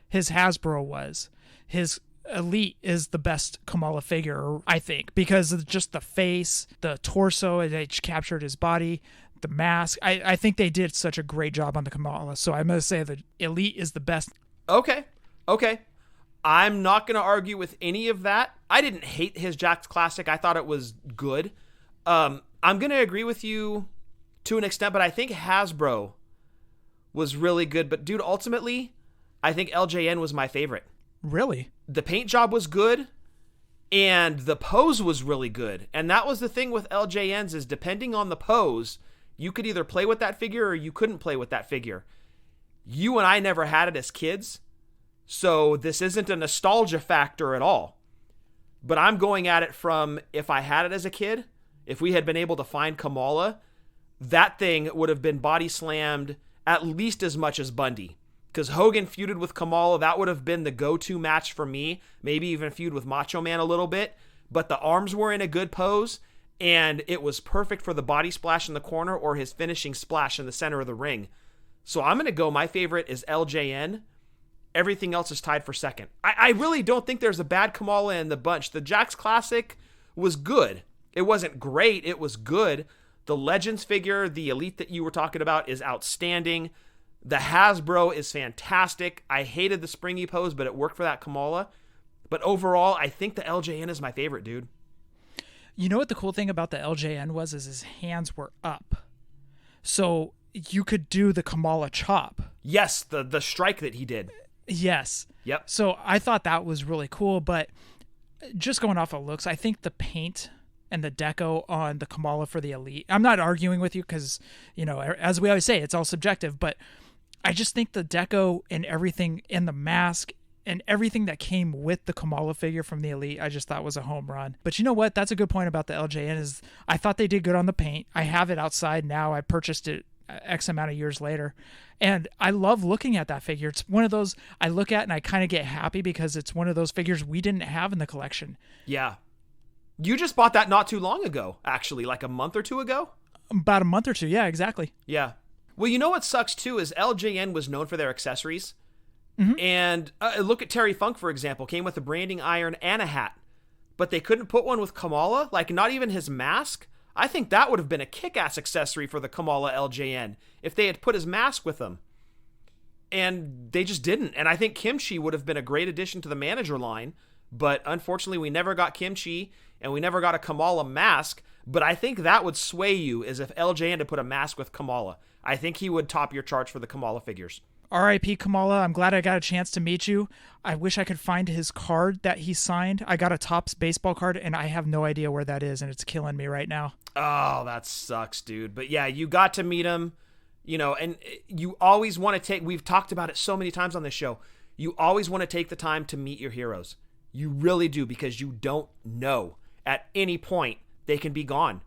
His Hasbro was. His Elite is the best Kamala figure, I think, because of just the face, the torso, they captured his body, the mask. I think they did such a great job on the Kamala, so I'm going to say the Elite is the best. Okay. I'm not going to argue with any of that. I didn't hate his Jack's Classic. I thought it was good. I'm going to agree with you to an extent, but I think Hasbro was really good. But, dude, ultimately, I think LJN was my favorite. Really? The paint job was good, and the pose was really good. And that was the thing with LJNs, is depending on the pose, you could either play with that figure or you couldn't play with that figure. You and I never had it as kids, so this isn't a nostalgia factor at all. But I'm going at it from, if I had it as a kid, if we had been able to find Kamala, that thing would have been body slammed at least as much as Bundy. Because Hogan feuded with Kamala, that would have been the go-to match for me. Maybe even feud with Macho Man a little bit. But the arms were in a good pose, and it was perfect for the body splash in the corner or his finishing splash in the center of the ring. So I'm going to go, my favorite is LJN. Everything else is tied for second. I really don't think there's a bad Kamala in the bunch. The Jack's Classic was good. It wasn't great, it was good. The Legends figure, the Elite that you were talking about, is outstanding. The Hasbro is fantastic. I hated the springy pose, but it worked for that Kamala. But overall, I think the LJN is my favorite, dude. You know what the cool thing about the LJN was, is his hands were up. So you could do the Kamala chop. Yes, the strike that he did. Yes. Yep. So I thought that was really cool, but just going off of looks, I think the paint and the deco on the Kamala for the Elite, I'm not arguing with you because, you know, as we always say, it's all subjective, but I just think the deco and everything in the mask and everything that came with the Kamala figure from the Elite, I just thought was a home run. But you know what? That's a good point about the LJN, is I thought they did good on the paint. I have it outside now. I purchased it X amount of years later, and I love looking at that figure. It's one of those I look at and I kind of get happy because it's one of those figures we didn't have in the collection. Yeah. You just bought that not too long ago, actually, like a month or two ago? About a month or two, yeah, exactly. Yeah. Well, you know what sucks, too, is LJN was known for their accessories. And look at Terry Funk, for example, came with a branding iron and a hat. But they couldn't put one with Kamala, like not even his mask. I think that would have been a kick-ass accessory for the Kamala LJN if they had put his mask with him. And they just didn't. And I think Kimchi would have been a great addition to the manager line. But unfortunately, we never got Kimchi, and we never got a Kamala mask. But I think that would sway you, as if LJN had put a mask with Kamala. I think he would top your charts for the Kamala figures. R.I.P. Kamala, I'm glad I got a chance to meet you. I wish I could find his card that he signed. I got a Topps baseball card, and I have no idea where that is, and it's killing me right now. Oh, that sucks, dude. But yeah, you got to meet him, you know, and you always want to take, we've talked about it so many times on this show, you always want to take the time to meet your heroes. You really do, because you don't know. At any point, they can be gone.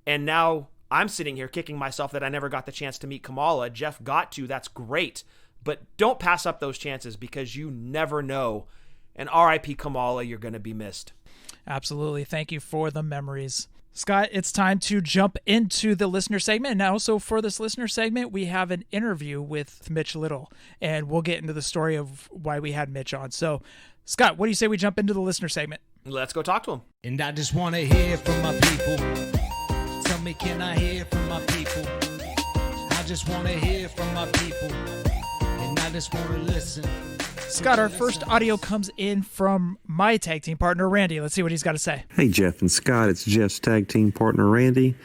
And now I'm sitting here kicking myself that I never got the chance to meet Kamala. Jeff got to, that's great. But don't pass up those chances, because you never know. And R.I.P. Kamala, you're going to be missed. Absolutely. Thank you for the memories. Scott, it's time to jump into the listener segment. And also for this listener segment, we have an interview with Mitch Little, and we'll get into the story of why we had Mitch on. So, Scott, what do you say we jump into the listener segment? Let's go talk to him. And I just want to hear from my people. Tell me, can I hear from my people? I just want to hear from my people. And I I just wanna listen. Scott, our first audio comes in from my tag team partner, Randy. Let's see what he's got to say. Hey, Jeff and Scott. It's Jeff's tag team partner, Randy.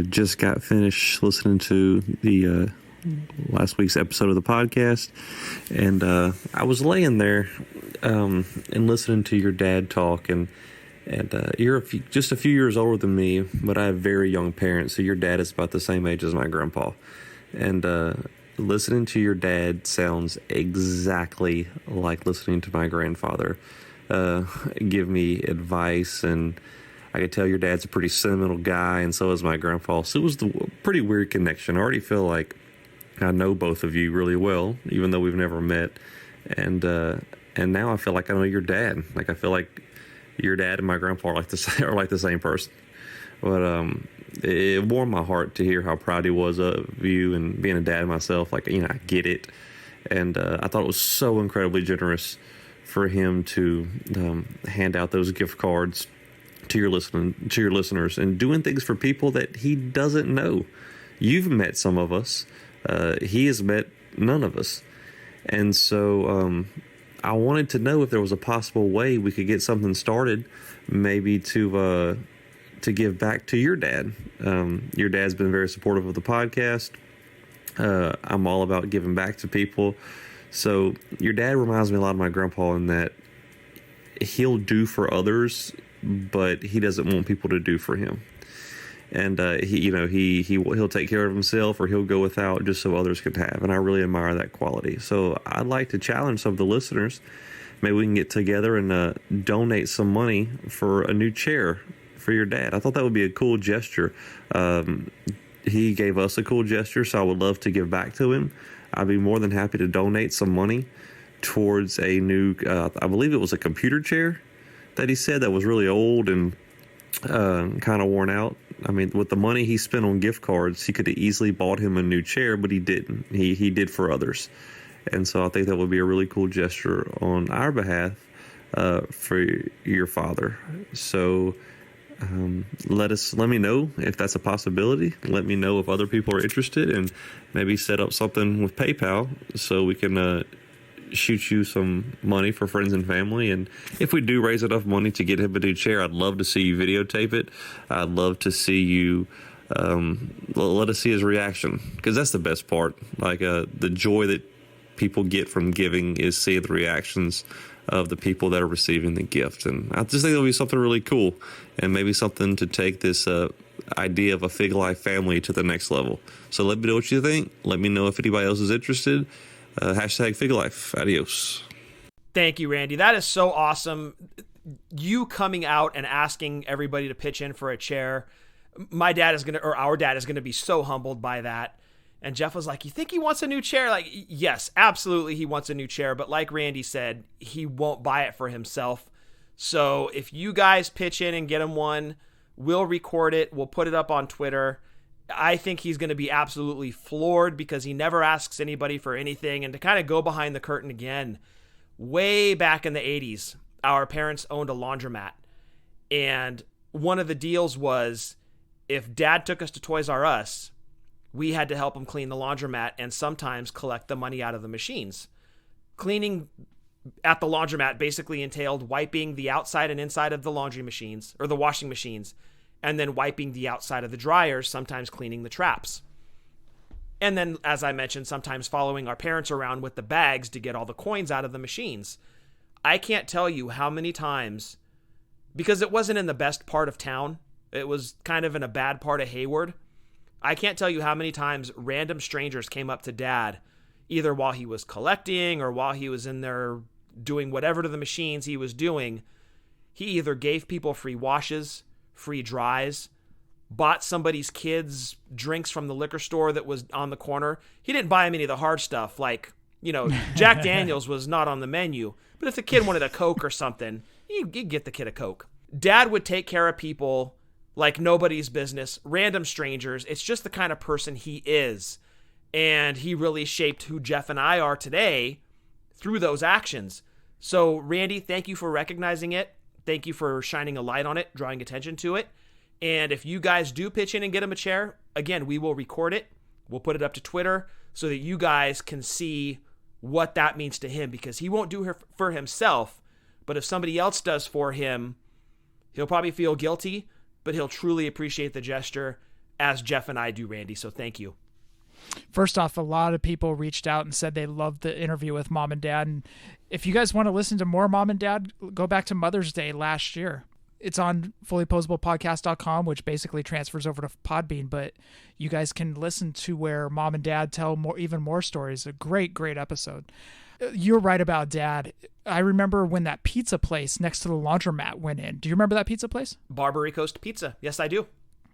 Just got finished listening to the last week's episode of the podcast, and I was laying there and listening to your dad talk, and you're just a few years older than me, but I have very young parents, so your dad is about the same age as my grandpa, and listening to your dad sounds exactly like listening to my grandfather give me advice, and I could tell your dad's a pretty sentimental guy, and so is my grandpa. So it was a pretty weird connection. I already feel like I know both of you really well, even though we've never met, and now I feel like I know your dad. Like I feel like your dad and my grandpa are like the same person. But it warmed my heart to hear how proud he was of you, and being a dad myself, like, I get it. And I thought it was so incredibly generous for him to hand out those gift cards to your listeners, and doing things for people that he doesn't know. You've met some of us. He has met none of us. And so I wanted to know if there was a possible way we could get something started, maybe to give back to your dad. Your dad's been very supportive of the podcast. I'm all about giving back to people. So your dad reminds me a lot of my grandpa in that he'll do for others, but he doesn't want people to do for him. And he'll take care of himself, or he'll go without just so others can have. And I really admire that quality. So I'd like to challenge some of the listeners. Maybe we can get together and donate some money for a new chair for your dad. I thought that would be a cool gesture. He gave us a cool gesture, so I would love to give back to him. I'd be more than happy to donate some money towards a new, I believe it was a computer chair that he said that was really old and kind of worn out. I mean, with the money he spent on gift cards, he could have easily bought him a new chair, but he didn't. He did for others. And so I think that would be a really cool gesture on our behalf for your father. So let me know if that's a possibility. Let me know if other people are interested, and maybe set up something with PayPal so we can shoot you some money for friends and family. And if we do raise enough money to get him a new chair, I'd love to see you videotape it. I'd love to see you let us see his reaction, because that's the best part. Like the joy that people get from giving is seeing the reactions of the people that are receiving the gift. And I just think it'll be something really cool, and maybe something to take this idea of a Fig Life family to the next level. So let me know what you think. Let me know if anybody else is interested. Hashtag Fig Life. Adios. Thank you, Randy. That is so awesome. You coming out and asking everybody to pitch in for a chair. Our dad is going to be so humbled by that. And Jeff was like, you think he wants a new chair? Like, yes, absolutely he wants a new chair. But like Randy said, he won't buy it for himself. So if you guys pitch in and get him one, we'll record it. We'll put it up on Twitter. I think he's going to be absolutely floored, because he never asks anybody for anything. And to kind of go behind the curtain again, way back in the 80s, our parents owned a laundromat. And one of the deals was, if Dad took us to Toys R Us, we had to help him clean the laundromat and sometimes collect the money out of the machines. Cleaning at the laundromat basically entailed wiping the outside and inside of the laundry machines, or the washing machines, and then wiping the outside of the dryers, sometimes cleaning the traps. And then, as I mentioned, sometimes following our parents around with the bags to get all the coins out of the machines. I can't tell you how many times, because it wasn't in the best part of town, it was kind of in a bad part of Hayward. I can't tell you how many times random strangers came up to Dad, either while he was collecting or while he was in there doing whatever to the machines he was doing. He either gave people free washes, free dries, bought somebody's kids drinks from the liquor store that was on the corner. He didn't buy him any of the hard stuff, like, Jack Daniels was not on the menu. But if the kid wanted a Coke or something, you'd get the kid a Coke. Dad would take care of people like nobody's business, random strangers. It's just the kind of person he is. And he really shaped who Jeff and I are today through those actions. So, Randy, thank you for recognizing it. Thank you for shining a light on it, drawing attention to it. And if you guys do pitch in and get him a chair, again, we will record it. We'll put it up to Twitter so that you guys can see what that means to him, because he won't do it for himself, but if somebody else does for him, he'll probably feel guilty, but he'll truly appreciate the gesture, as Jef and I do, Randy. So thank you. First off, a lot of people reached out and said they loved the interview with Mom and Dad. And if you guys want to listen to more Mom and Dad, go back to Mother's Day last year. It's on FullyPoseablePodcast.com, which basically transfers over to Podbean, but you guys can listen to where Mom and Dad tell even more stories. A great, great episode. You're right about Dad. I remember when that pizza place next to the laundromat went in. Do you remember that pizza place? Barbary Coast Pizza. Yes, I do.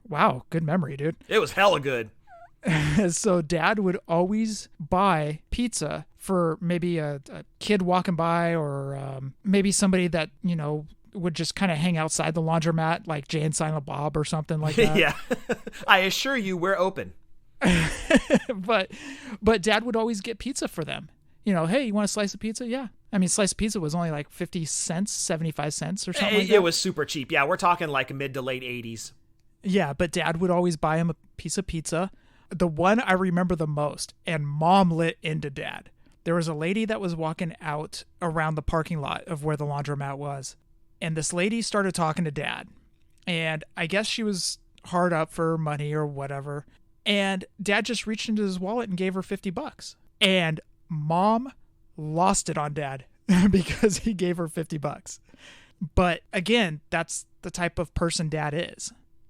Wow, good memory, dude. It was hella good. So Dad would always buy pizza for maybe a kid walking by, or maybe somebody that, would just kind of hang outside the laundromat, like Jay and Silent Bob or something like that. Yeah. I assure you, we're open. But Dad would always get pizza for them. Hey, you want a slice of pizza? Yeah. I mean, slice of pizza was only like 50 cents, 75 cents or something like that. It was super cheap. Yeah, we're talking like mid to late 80s. Yeah, but Dad would always buy him a piece of pizza. The one I remember the most, and Mom lit into Dad. There was a lady that was walking out around the parking lot of where the laundromat was. And this lady started talking to Dad. And I guess she was hard up for money or whatever. And Dad just reached into his wallet and gave her $50. And Mom lost it on Dad because he gave her $50. But again, that's the type of person Dad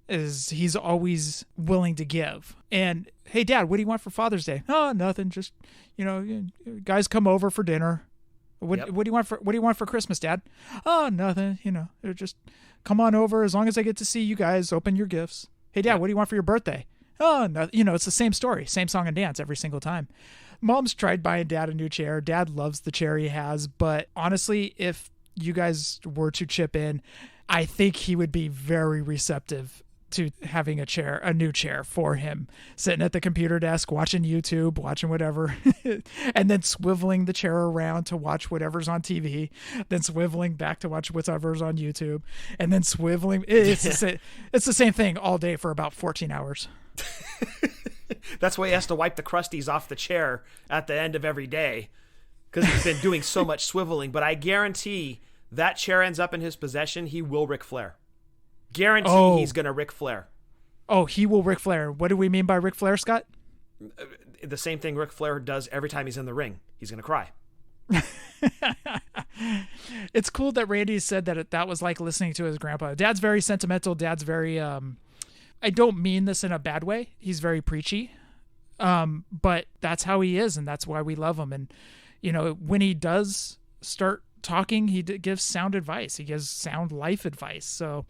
is he's always willing to give. And, hey, Dad, what do you want for Father's Day? Oh, nothing. Just, guys come over for dinner. What do you want for Christmas, Dad? Oh, nothing. Just come on over. As long as I get to see you guys, open your gifts. Hey, Dad, what do you want for your birthday? Oh, no. It's the same story, same song and dance every single time. Mom's tried buying Dad a new chair. Dad loves the chair he has. But honestly, if you guys were to chip in, I think he would be very receptive to having a new chair for him, sitting at the computer desk, watching YouTube, watching whatever, and then swiveling the chair around to watch whatever's on TV, then swiveling back to watch whatever's on YouTube, and then swiveling. It's the same thing all day for about 14 hours. That's why he has to wipe the crusties off the chair at the end of every day, because he's been doing so much swiveling. But I guarantee that chair ends up in his possession, he will Ric Flair. Guarantee he's going to Ric Flair. Oh, he will Ric Flair. What do we mean by Ric Flair, Scott? The same thing Ric Flair does every time he's in the ring. He's going to cry. It's cool that Randy said that was like listening to his grandpa. Dad's very sentimental. Dad's very, I don't mean this in a bad way. He's very preachy. But that's how he is, and that's why we love him. And, when he does start talking, he gives sound advice. He gives sound life advice. So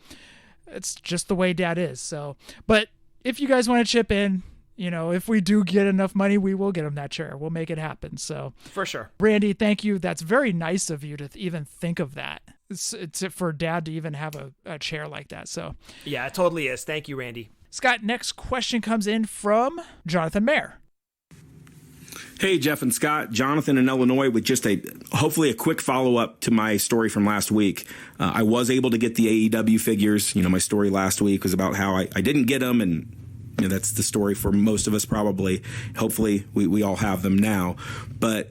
it's just the way Dad is. So, but if you guys want to chip in, if we do get enough money, we will get him that chair. We'll make it happen. So for sure. Randy, thank you. That's very nice of you to even think of that. It's for Dad to even have a chair like that. So yeah, it totally is. Thank you, Randy. Scott, next question comes in from Jonathan Mayer. Hey, Jef and Scott, Jonathan in Illinois with just hopefully a quick follow-up to my story from last week. I was able to get the AEW figures. My story last week was about how I didn't get them, and that's the story for most of us probably. Hopefully we all have them now. But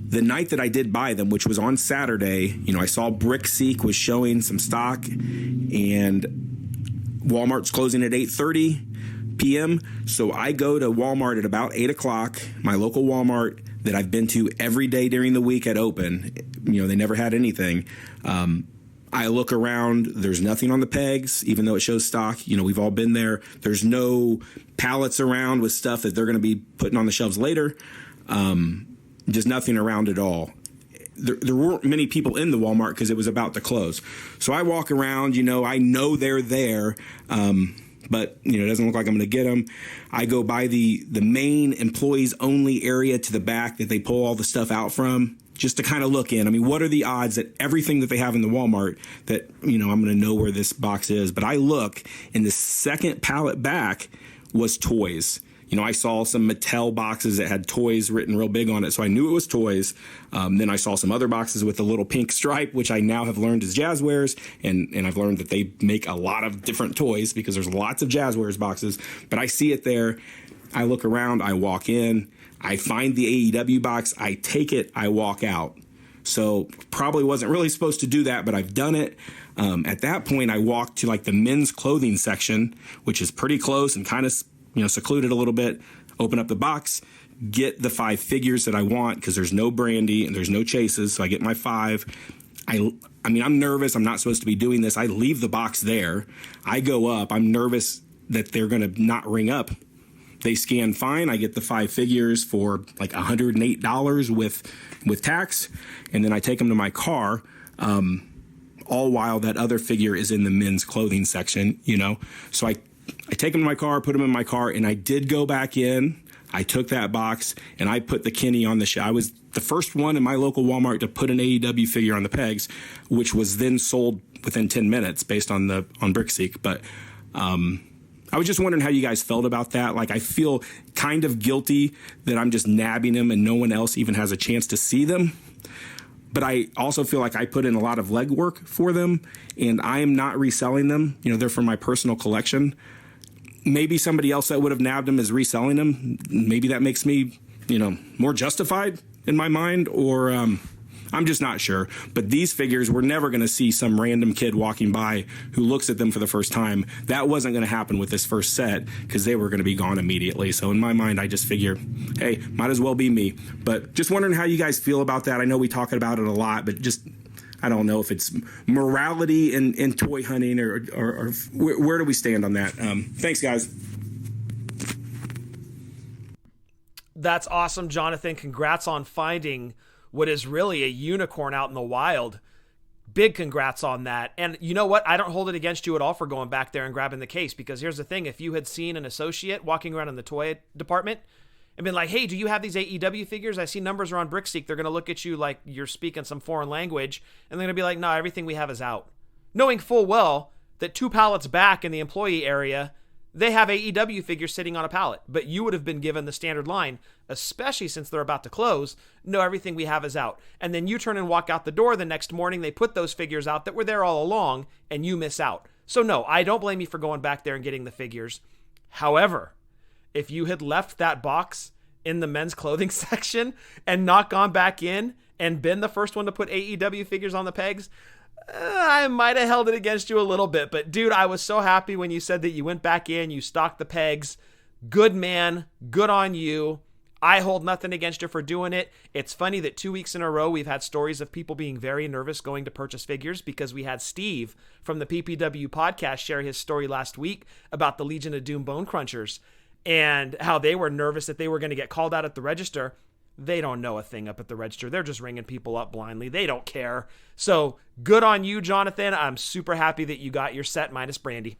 the night that I did buy them, which was on Saturday, I saw BrickSeek was showing some stock, and Walmart's closing at 8:30 p.m. So I go to Walmart at about 8 o'clock, my local Walmart that I've been to every day during the week at open. They never had anything. I look around. There's nothing on the pegs, even though it shows stock. We've all been there. There's no pallets around with stuff that they're going to be putting on the shelves later. Just nothing around at all. There weren't many people in the Walmart because it was about to close. So I walk around, I know they're there. But, it doesn't look like I'm going to get them. I go by the main employees only area to the back that they pull all the stuff out from, just to kind of look in. I mean, what are the odds that everything that they have in the Walmart that, I'm going to know where this box is? But I look, and the second pallet back was toys. I saw some Mattel boxes that had toys written real big on it, so I knew it was toys. Then I saw some other boxes with a little pink stripe, which I now have learned is Jazzwares, and I've learned that they make a lot of different toys because there's lots of Jazzwares boxes. But I see it there, I look around, I walk in, I find the AEW box, I take it, I walk out. So probably wasn't really supposed to do that, but I've done it. At that point, I walked to like the men's clothing section, which is pretty close and kind of, secluded a little bit. Open up the box, get the 5 figures that I want because there's no brandy and there's no chases. So I get my 5. I mean, I'm nervous. I'm not supposed to be doing this. I leave the box there. I go up. I'm nervous that they're going to not ring up. They scan fine. I get the 5 figures for like $108 with tax. And then I take them to my car, all while that other figure is in the men's clothing section, So I take them to my car, put them in my car, and I did go back in. I took that box and I put the Kenny on the shelf. I was the first one in my local Walmart to put an AEW figure on the pegs, which was then sold within 10 minutes based on BrickSeek. But I was just wondering how you guys felt about that. Like, I feel kind of guilty that I'm just nabbing them and no one else even has a chance to see them. But I also feel like I put in a lot of legwork for them and I am not reselling them. They're for my personal collection. Maybe somebody else that would have nabbed them is reselling them. Maybe that makes me, more justified in my mind, or I'm just not sure. But these figures, we're never going to see some random kid walking by who looks at them for the first time. That wasn't going to happen with this first set because they were going to be gone immediately. So in my mind, I just figure, hey, might as well be me. But just wondering how you guys feel about that. I know we talk about it a lot, but just, I don't know if it's morality in toy hunting or where do we stand on that? Thanks, guys. That's awesome, Jonathan. Congrats on finding what is really a unicorn out in the wild. Big congrats on that. And you know what? I don't hold it against you at all for going back there and grabbing the case, because here's the thing. If you had seen an associate walking around in the toy department and been like, hey, do you have these AEW figures? I see numbers are on BrickSeek. They're going to look at you like you're speaking some foreign language, and they're going to be like, no, everything we have is out. Knowing full well that 2 pallets back in the employee area, they have AEW figures sitting on a pallet, but you would have been given the standard line, especially since they're about to close. No, everything we have is out. And then you turn and walk out the door the next morning. They put those figures out that were there all along, and you miss out. So no, I don't blame you for going back there and getting the figures. However, if you had left that box in the men's clothing section and not gone back in and been the first one to put AEW figures on the pegs, I might have held it against you a little bit. But dude, I was so happy when you said that you went back in, you stocked the pegs. Good man, good on you. I hold nothing against you for doing it. It's funny that 2 weeks in a row we've had stories of people being very nervous going to purchase figures, because we had Steve from the PPW podcast share his story last week about the Legion of Doom Bone Crunchers and how they were nervous that they were going to get called out at the register. They don't know a thing up at the register. They're just ringing people up blindly. They don't care. So good on you, Jonathan. I'm super happy that you got your set minus brandy.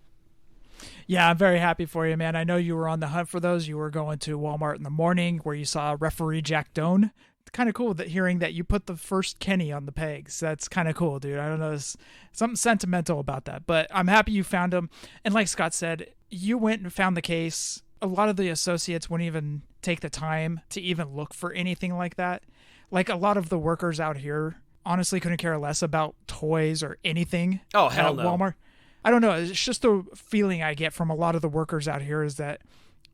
Yeah, I'm very happy for you, man. I know you were on the hunt for those. You were going to Walmart in the morning where you saw referee Jack Doan. It's kind of cool that hearing that you put the first Kenny on the pegs. That's kind of cool, dude. I don't know. There's something sentimental about that, but I'm happy you found them. And like Scott said, you went and found the case. A lot of the associates wouldn't even take the time to even look for anything like that. Like, a lot of the workers out here honestly couldn't care less about toys or anything. Oh, hell no. Walmart. I don't know. It's just the feeling I get from a lot of the workers out here is that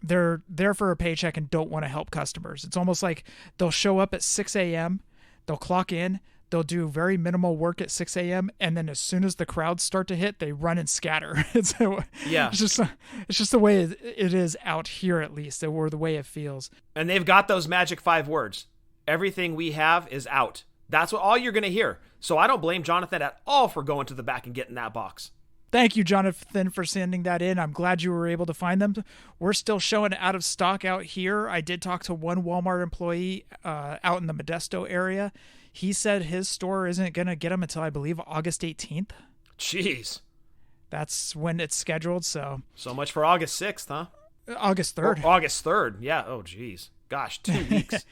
they're there for a paycheck and don't want to help customers. It's almost like they'll show up at 6 a.m., they'll clock in, they'll do very minimal work at 6 a.m., and then as soon as the crowds start to hit, they run and scatter. It's just the way it is out here, at least, or the way it feels. And they've got those magic 5 words. Everything we have is out. That's what all you're going to hear. So I don't blame Jonathan at all for going to the back and getting that box. Thank you, Jonathan, for sending that in. I'm glad you were able to find them. We're still showing out of stock out here. I did talk to one Walmart employee out in the Modesto area. He said his store isn't going to get them until, I believe, August 18th. Jeez. That's when it's scheduled, so. So much for August 6th, huh? August 3rd. Oh, August 3rd, yeah. Oh, geez. Gosh, 2 weeks.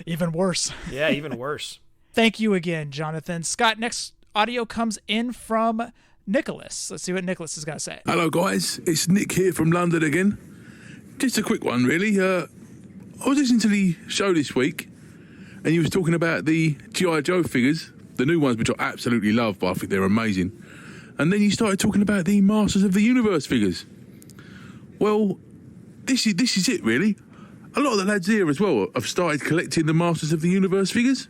Even worse. Yeah, even worse. Thank you again, Jonathan. Scott, next audio comes in from Nicholas. Let's see what Nicholas has got to say. Hello, guys. It's Nick here from London again. Just a quick one, really. I was listening to the show this week, and you was talking about the G.I. Joe figures, the new ones, which I absolutely love, but I think they're amazing. And then you started talking about the Masters of the Universe figures. Well, this is it, really. a lot of the lads here as well have started collecting the Masters of the Universe figures.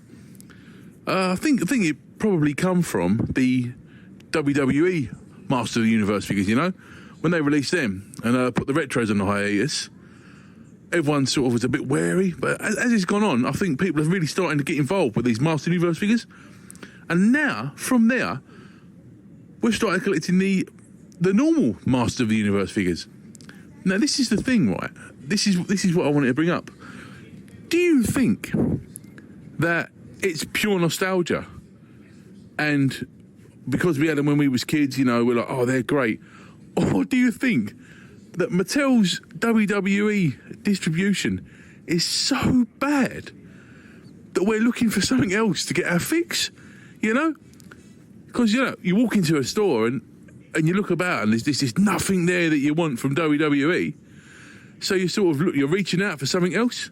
I think it probably come from the WWE Masters of the Universe figures, you know? When they released them and put the retros on the hiatus, everyone sort of was a bit wary. But as it's gone on, I think people are really starting to get involved with these Masters of the Universe figures. And now, from there, we've started collecting the normal Masters of the Universe figures. Now, this is the thing, right? This is what I wanted to bring up. Do you think that it's pure nostalgia? And because we had them when we was kids, you know, we're like, oh, they're great. Or do you think that Mattel's WWE distribution is so bad that we're looking for something else to get our fix? You know? Because, you know, you walk into a store and you look about and there's nothing there that you want from WWE. So you sort of you're reaching out for something else.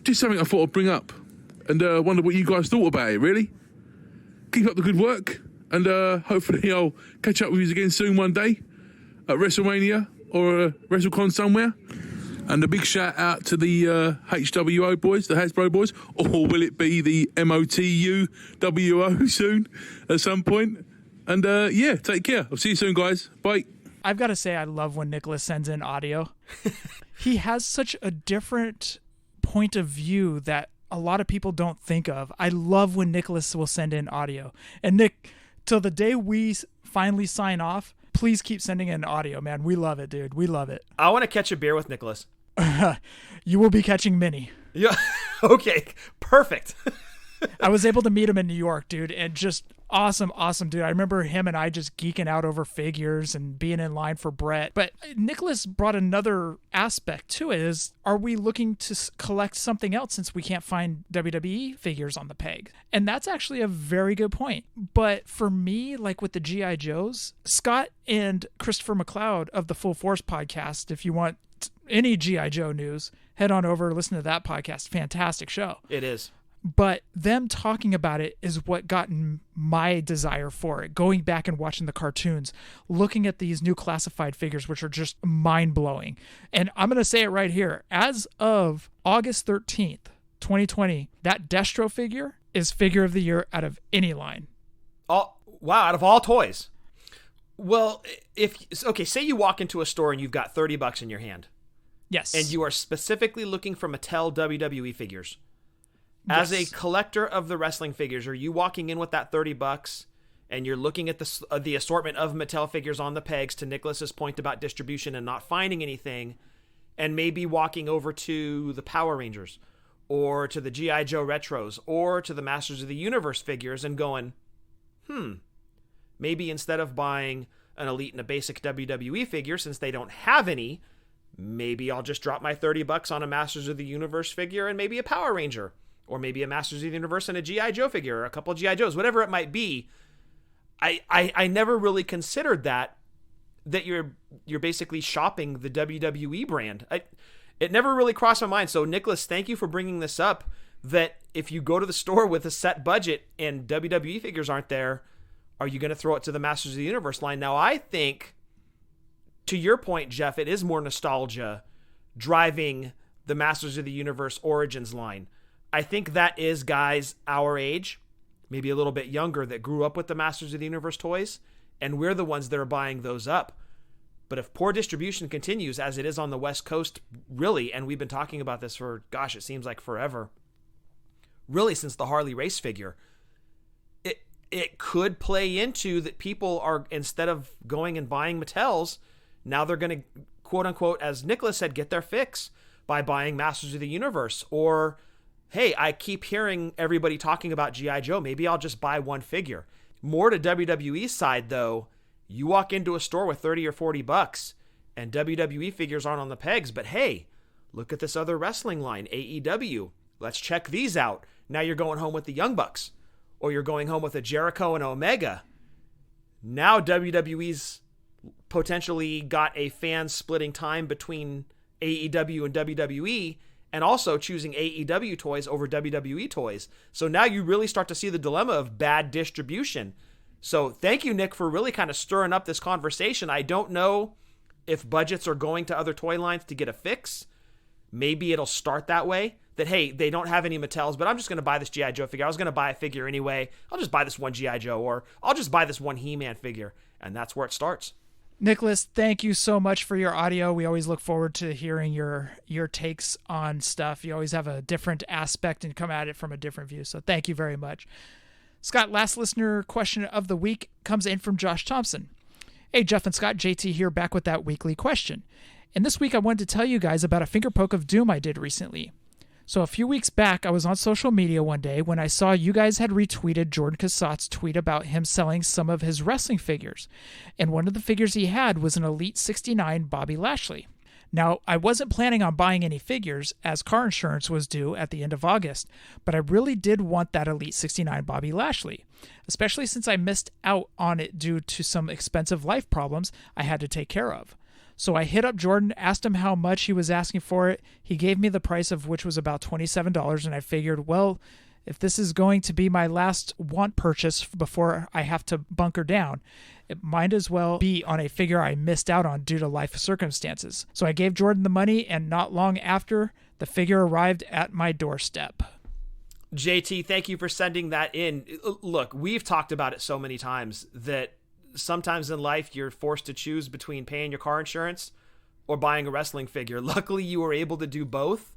Just something I thought I'd bring up and wonder what you guys thought about it, really. Keep up the good work and hopefully I'll catch up with you again soon one day at WrestleMania or WrestleCon somewhere. And a big shout out to the HWO boys, the Hasbro boys, or will it be the MOTUWO soon at some point? And yeah, take care. I'll see you soon, guys. Bye. I've got to say, I love when Nicholas sends in audio. He has such a different point of view that a lot of people don't think of. I love when Nicholas will send in audio. And Nick, till the day we finally sign off, please keep sending in audio, man. We love it, dude. We love it. I want to catch a beer with Nicholas. You will be catching many. Yeah. Okay. Perfect. I was able to meet him in New York, dude, and just awesome dude. I remember him and I just geeking out over figures and being in line for Brett. But Nicholas brought another aspect to it is, are we looking to collect something else since we can't find WWE figures on the peg? And that's actually a very good point. But for me, like with the G.I. Joes, Scott and Christopher McLeod of the Full Force podcast, if you want any G.I. Joe news, head on over, listen to that podcast. Fantastic show. It is. But them talking about it is what got my desire for it. Going back and watching the cartoons, looking at these new classified figures, which are just mind-blowing. And I'm going to say it right here. As of August 13th, 2020, that Destro figure is figure of the year out of any line. Oh, wow, out of all toys. Well, say you walk into a store and you've got $30 in your hand. Yes. And you are specifically looking for Mattel WWE figures. As a collector of the wrestling figures, are you walking in with that $30 and you're looking at the assortment of Mattel figures on the pegs, to Nicholas's point about distribution and not finding anything, and maybe walking over to the Power Rangers or to the G.I. Joe retros or to the Masters of the Universe figures and going, maybe instead of buying an Elite and a basic WWE figure, since they don't have any, maybe I'll just drop my $30 on a Masters of the Universe figure and maybe a Power Ranger. Or maybe a Masters of the Universe and a G.I. Joe figure, or a couple of G.I. Joes, whatever it might be. I never really considered that you're basically shopping the WWE brand. It never really crossed my mind. So, Nicholas, thank you for bringing this up, that if you go to the store with a set budget and WWE figures aren't there, are you going to throw it to the Masters of the Universe line? Now, I think, to your point, Jeff, it is more nostalgia driving the Masters of the Universe Origins line. I think that is guys our age, maybe a little bit younger, that grew up with the Masters of the Universe toys, and we're the ones that are buying those up. But if poor distribution continues, as it is on the West Coast, really, and we've been talking about this for, gosh, it seems like forever, really since the Harley race figure, it could play into that people are, instead of going and buying Mattels, now they're going to, quote unquote, as Nicholas said, get their fix by buying Masters of the Universe, or hey, I keep hearing everybody talking about G.I. Joe. Maybe I'll just buy one figure. More to WWE's side, though, you walk into a store with $30 or $40 and WWE figures aren't on the pegs, but hey, look at this other wrestling line, AEW. Let's check these out. Now you're going home with the Young Bucks, or you're going home with a Jericho and Omega. Now WWE's potentially got a fan splitting time between AEW and WWE, and also choosing AEW toys over WWE toys. So now you really start to see the dilemma of bad distribution. So thank you, Nick, for really kind of stirring up this conversation. I don't know if budgets are going to other toy lines to get a fix, maybe it'll start that way. That, hey, they don't have any Mattels, but I'm just going to buy this G.I. Joe figure. I was going to buy a figure anyway. I'll just buy this one G.I. Joe, or I'll just buy this one He-Man figure. And that's where it starts. Nicholas, thank you so much for your audio. We always look forward to hearing your takes on stuff. You always have a different aspect and come at it from a different view. So thank you very much. Scott, last listener question of the week comes in from Josh Thompson. Hey, Jeff and Scott, JT here, back with that weekly question. And this week I wanted to tell you guys about a finger poke of doom I did recently. So a few weeks back, I was on social media one day when I saw you guys had retweeted Jordan Cassatt's tweet about him selling some of his wrestling figures. And one of the figures he had was an Elite 69 Bobby Lashley. Now, I wasn't planning on buying any figures as car insurance was due at the end of August, but I really did want that Elite 69 Bobby Lashley, especially since I missed out on it due to some expensive life problems I had to take care of. So I hit up Jordan, asked him how much he was asking for it. He gave me the price of which was about $27, and I figured, well, if this is going to be my last want purchase before I have to bunker down, it might as well be on a figure I missed out on due to life circumstances. So I gave Jordan the money, and not long after, the figure arrived at my doorstep. JT, thank you for sending that in. Look, we've talked about it so many times that sometimes in life you're forced to choose between paying your car insurance or buying a wrestling figure. Luckily, you were able to do both,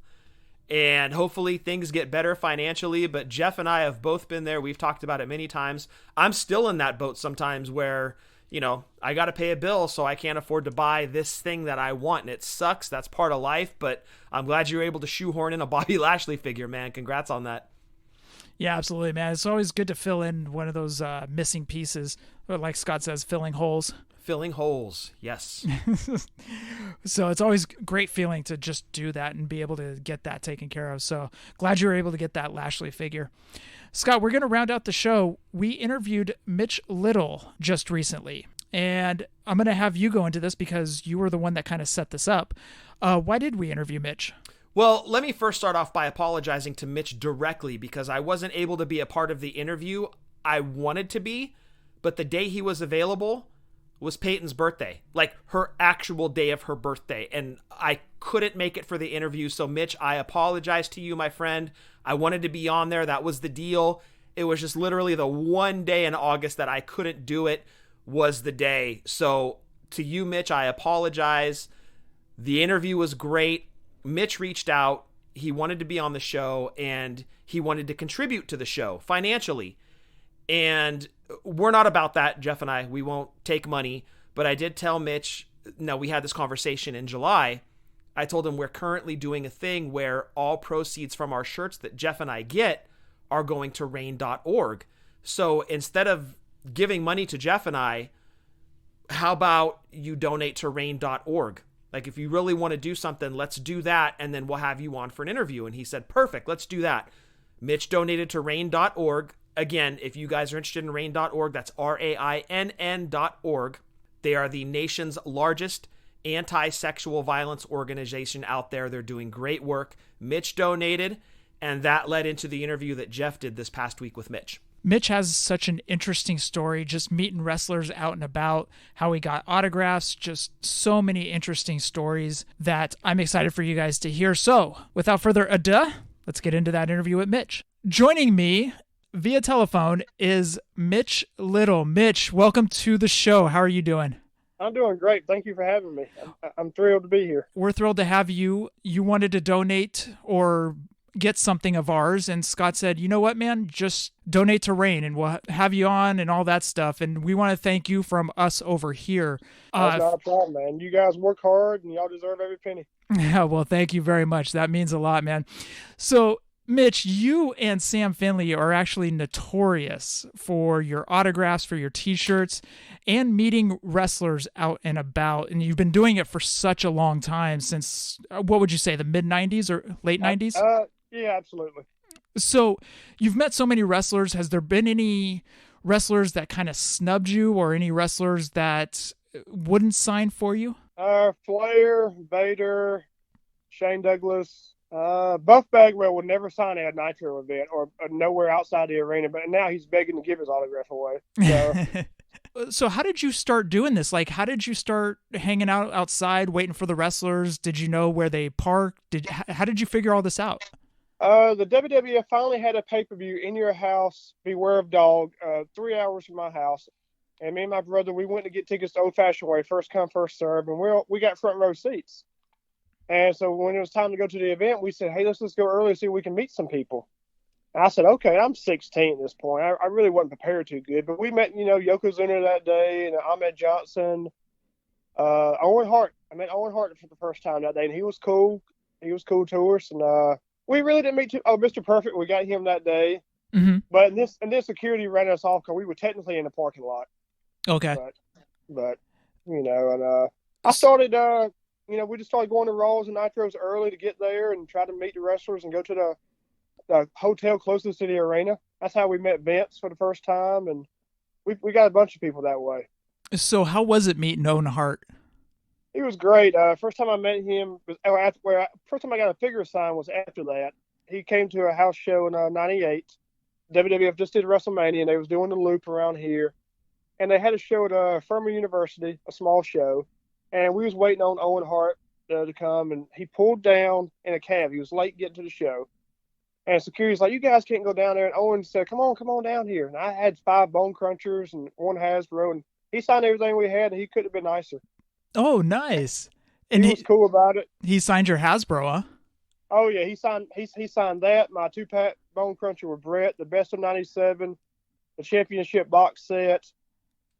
and hopefully things get better financially. But Jeff and I have both been there. We've talked about it many times. I'm still in that boat sometimes where, I got to pay a bill, so I can't afford to buy this thing that I want. And it sucks. That's part of life. But I'm glad you were able to shoehorn in a Bobby Lashley figure, man. Congrats on that. Yeah, absolutely, man. It's always good to fill in one of those missing pieces, or like Scott says, filling holes. Filling holes, yes. So it's always a great feeling to just do that and be able to get that taken care of. So glad you were able to get that Lashley figure. Scott, we're going to round out the show. We interviewed Mitch Little just recently, and I'm going to have you go into this because you were the one that kind of set this up. Why did we interview Mitch? Well, let me first start off by apologizing to Mitch directly because I wasn't able to be a part of the interview. I wanted to be, but the day he was available was Peyton's birthday, like her actual day of her birthday, and I couldn't make it for the interview. So Mitch, I apologize to you, my friend. I wanted to be on there. That was the deal. It was just literally the one day in August that I couldn't do it was the day. So to you, Mitch, I apologize. The interview was great. Mitch reached out. He wanted to be on the show, and he wanted to contribute to the show financially. And we're not about that, Jeff and I. We won't take money. But I did tell Mitch, no, we had this conversation in July. I told him we're currently doing a thing where all proceeds from our shirts that Jeff and I get are going to rain.org. So instead of giving money to Jeff and I, how about you donate to rain.org? Like, if you really want to do something, let's do that, and then we'll have you on for an interview. And he said, perfect, let's do that. Mitch donated to rain.org. Again, if you guys are interested in rain.org, that's RAINN.org. They are the nation's largest anti-sexual violence organization out there. They're doing great work. Mitch donated, and that led into the interview that Jeff did this past week with Mitch. Mitch has such an interesting story, just meeting wrestlers out and about, how he got autographs, just so many interesting stories that I'm excited for you guys to hear. So, without further ado, let's get into that interview with Mitch. Joining me via telephone is Mitch Little. Mitch, welcome to the show. How are you doing? I'm doing great. Thank you for having me. I'm thrilled to be here. We're thrilled to have you. You wanted to donate or get something of ours, and Scott said, you know what, man, just donate to Rain and we'll have you on and all that stuff. And we want to thank you from us over here. That's not a problem, man. You guys work hard and y'all deserve every penny. Yeah, well, thank you very much. That means a lot, man. So Mitch, you and Sam Finley are actually notorious for your autographs, for your t-shirts, and meeting wrestlers out and about. And you've been doing it for such a long time, since, what would you say, the mid-90s or late 90s? Yeah, absolutely. So you've met so many wrestlers. Has there been any wrestlers that kind of snubbed you, or any wrestlers that wouldn't sign for you? Flair, Vader, Shane Douglas. Buff Bagwell would never sign at a Nitro event or nowhere outside the arena, but now he's begging to give his autograph away. So So how did you start doing this? Like, how did you start hanging out outside, waiting for the wrestlers? Did you know where they parked? How did you figure all this out? The WWF finally had a pay-per-view in your house, Beware of Dog, 3 hours from my house. And me and my brother, we went to get tickets the old-fashioned way, first come, first serve, and we got front row seats. And so when it was time to go to the event, we said, hey, let's just go early so we can meet some people. And I said, okay, I'm 16 at this point. I really wasn't prepared too good. But we met, Yokozuna that day, and Ahmed Johnson, Owen Hart. I met Owen Hart for the first time that day, and he was cool. He was cool to us. And we really didn't meet Mr. Perfect. We got him that day. Mm-hmm. But this security ran us off because we were technically in the parking lot. Okay. But and I started, we just started going to Raws and Nitros early to get there and try to meet the wrestlers and go to the hotel closest to the arena. That's how we met Vince for the first time, and we got a bunch of people that way. So how was it meeting Owen Hart? He was great. First time I met him first time I got a figure signed was after that. He came to a house show in '98. WWF just did WrestleMania, and they was doing the loop around here, and they had a show at Furman University, a small show, and we was waiting on Owen Hart to come, and he pulled down in a cab. He was late getting to the show. And security's like, you guys can't go down there. And Owen said, come on down here. And I had 5 bone crunchers and 1 Hasbro. And he signed everything we had, and he couldn't have been nicer. Oh, nice. And he was cool about it. He signed your Hasbro, huh? Oh, yeah. He signed that. My 2-pack bone cruncher with Brett, the best of 97, the championship box set.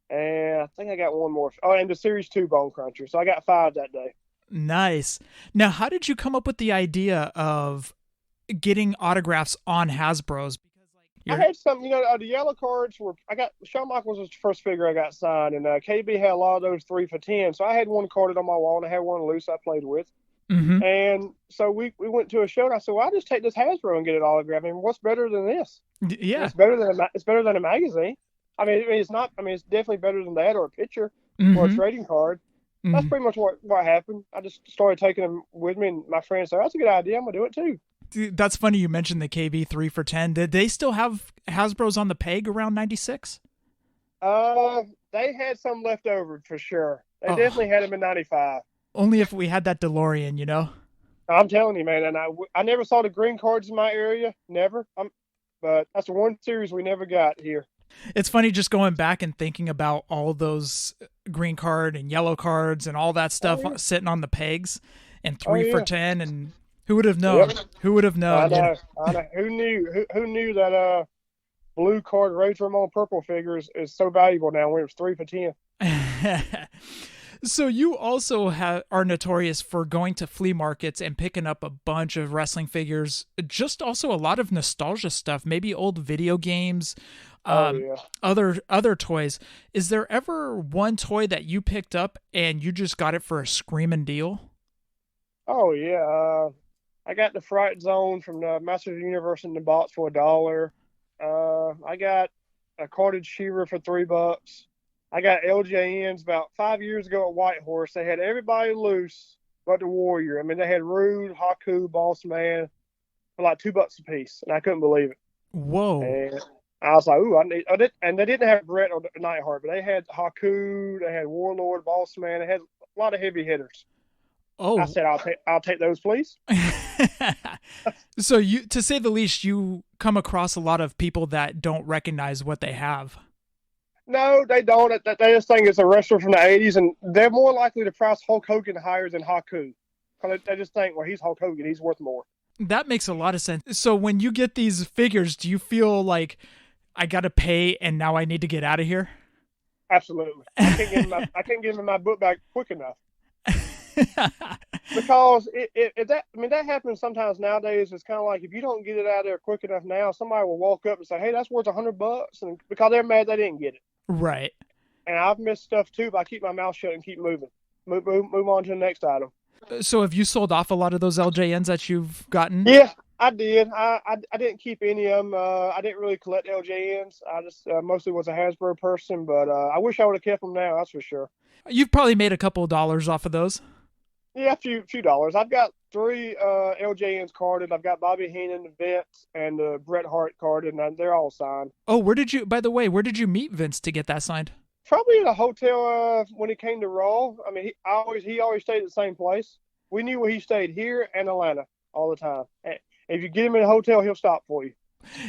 And I think I got 1 more. Oh, and the Series 2 bone cruncher. So I got 5 that day. Nice. Now, how did you come up with the idea of getting autographs on Hasbro's? I had some, the yellow cards Shawn Michaels was the first figure I got signed, and KB had a lot of those 3 for $10. So I had 1 carded on my wall, and I had 1 loose I played with. Mm-hmm. And so we went to a show, and I said, well, I'll just take this Hasbro and get it autographed. I mean, what's better than this? Yeah. It's better than a magazine. I mean, it's not. I mean, it's definitely better than that, or a picture, or a trading card. Mm-hmm. That's pretty much what happened. I just started taking them with me, and my friends said, that's a good idea. I'm going to do it too. That's funny you mentioned the KB 3 for $10. Did they still have Hasbro's on the peg around 96? They had some left over for sure. They definitely had them in 95. Only if we had that DeLorean, I'm telling you, man. And I never saw the green cards in my area. Never. But that's the one series we never got here. It's funny just going back and thinking about all those green card and yellow cards and all that stuff sitting on the pegs and 3 for 10 and who would have known? Yep. Who would have known? I know. Who knew that blue card Rage Ramon purple figure is so valuable now when it was 3 for 10. So you also are notorious for going to flea markets and picking up a bunch of wrestling figures, just also a lot of nostalgia stuff, maybe old video games, other toys. Is there ever one toy that you picked up and you just got it for a screaming deal? Oh, yeah. I got the Fright Zone from the Masters of the Universe in the box for $1. I got a carded She-Ra for $3. I got LJNs about 5 years ago at Whitehorse. They had everybody loose but the Warrior. I mean, they had Rude, Haku, Boss Man for like $2 a piece, and I couldn't believe it. Whoa. And I was like, ooh, and they didn't have Brett or Nightheart, but they had Haku, they had Warlord, Boss Man, they had a lot of heavy hitters. Oh, I said, I'll take those, please. So to say the least, you come across a lot of people that don't recognize what they have. No, they don't. They just think it's a wrestler from the 80s, and they're more likely to price Hulk Hogan higher than Haku. They just think, well, he's Hulk Hogan. He's worth more. That makes a lot of sense. So when you get these figures, do you feel like I got to pay and now I need to get out of here? Absolutely. I can't get him my book back quick enough. Because that happens sometimes nowadays. It's kind of like if you don't get it out of there quick enough now, somebody will walk up and say, "Hey, that's worth $100," and because they're mad they didn't get it. Right. And I've missed stuff too, but I keep my mouth shut and keep moving. Move on to the next item. So have you sold off a lot of those LJNs that you've gotten? Yeah, I did. I didn't keep any of them. I didn't really collect LJNs. I just mostly was a Hasbro person, but I wish I would have kept them now. That's for sure. You've probably made a couple of dollars off of those. Yeah, a few dollars. I've got 3 LJNs carded. I've got Bobby Heenan, the Vince, and Bret Hart carded, and they're all signed. Oh, by the way, where did you meet Vince to get that signed? Probably in a hotel when he came to Raw. I mean, he always stayed at the same place. We knew where he stayed here and Atlanta all the time. And if you get him in a hotel, he'll stop for you.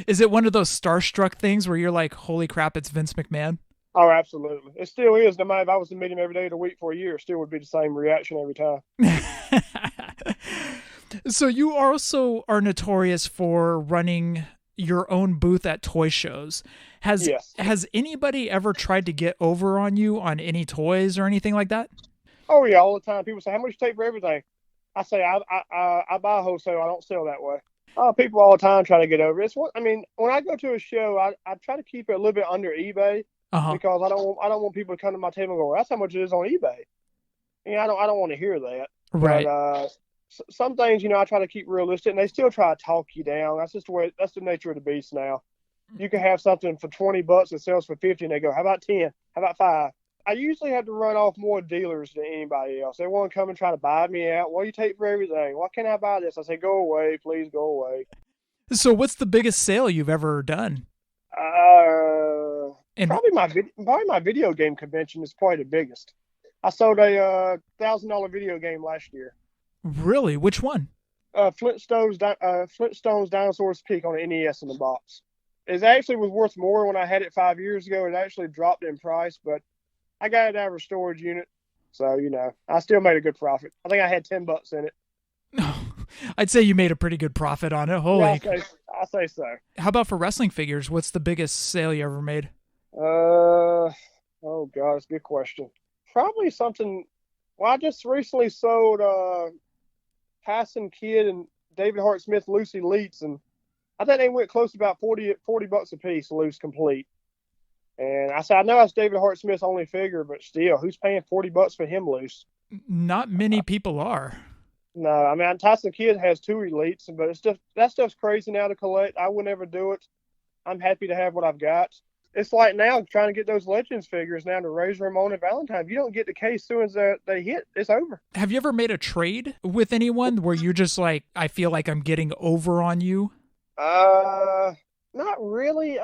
Is it one of those starstruck things where you're like, holy crap, it's Vince McMahon? Oh, absolutely. It still is. No matter if I was to meet him every day of the week for a year, it still would be the same reaction every time. So you also are notorious for running your own booth at toy shows. Has anybody ever tried to get over on you on any toys or anything like that? Oh, yeah, all the time. People say, how much you take for everything? I say, I buy wholesale. I don't sell that way. People all the time try to get over it. I mean, when I go to a show, I try to keep it a little bit under eBay because I don't want people to come to my table and go, that's how much it is on eBay. I don't want to hear that. Right. But, some things, I try to keep realistic, and they still try to talk you down. That's just that's the nature of the beast now. You can have something for $20 that sells for $50, and they go, how about 10? How about 5? I usually have to run off more dealers than anybody else. They want to come and try to buy me out. What do you take for everything? Why can't I buy this? I say, go away, please go away. So what's the biggest sale you've ever done? Probably my video game convention is probably the biggest. I sold a $1,000 video game last year. Really? Which one? Flintstones Dinosaurs Peak on the NES in the box. It actually was worth more when I had it 5 years ago. It actually dropped in price, but I got it out of a storage unit. So, I still made a good profit. I think I had $10 in it. I'd say you made a pretty good profit on it. Holy. Yeah, I say so. How about for wrestling figures? What's the biggest sale you ever made? Oh, God, that's a good question. Probably something. Well, I just recently sold Tyson Kidd and David Hart Smith loose elites, and I think they went close to about $40 a piece, loose complete. And I said, I know that's David Hart Smith's only figure, but still, who's paying $40 for him loose? Not many people are. No, I mean, Tyson Kidd has 2 elites, but it's just that stuff's crazy now to collect. I would never do it. I'm happy to have what I've got. It's like now trying to get those Legends figures now to Razor Ramon and Valentine. If you don't get the case as soon as they hit, it's over. Have you ever made a trade with anyone where you're just like, I feel like I'm getting over on you? Not really.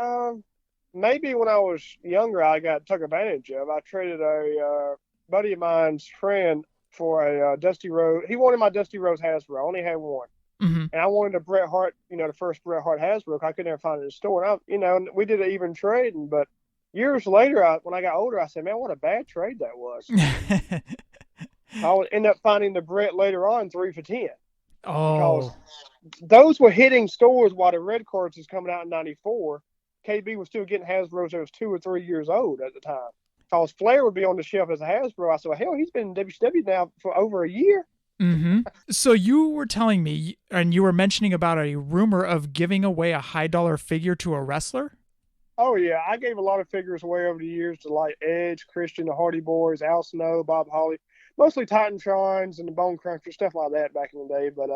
Maybe when I was younger, I got took advantage of. I traded a buddy of mine's friend for a Dusty Rhodes. He wanted my Dusty Rhodes Hasbro. I only had one. Mm-hmm. And I wanted a Bret Hart, the first Bret Hart Hasbro. I could never find it in the store. And we did an even trading. But years later, when I got older, I said, man, what a bad trade that was. I would end up finding the Bret later on 3 for $10. Oh. Because those were hitting stores while the red cards was coming out in 94. KB was still getting Hasbros that was 2 or 3 years old at the time. Because Flair would be on the shelf as a Hasbro. I said, well, hell, he's been in WCW now for over a year. Mm-hmm. So you were telling me, and you were mentioning about a rumor of giving away a high-dollar figure to a wrestler? Oh, yeah. I gave a lot of figures away over the years to, like, Edge, Christian, the Hardy Boys, Al Snow, Bob Holly. Mostly Titantrons and the Bone Cruncher, stuff like that back in the day. But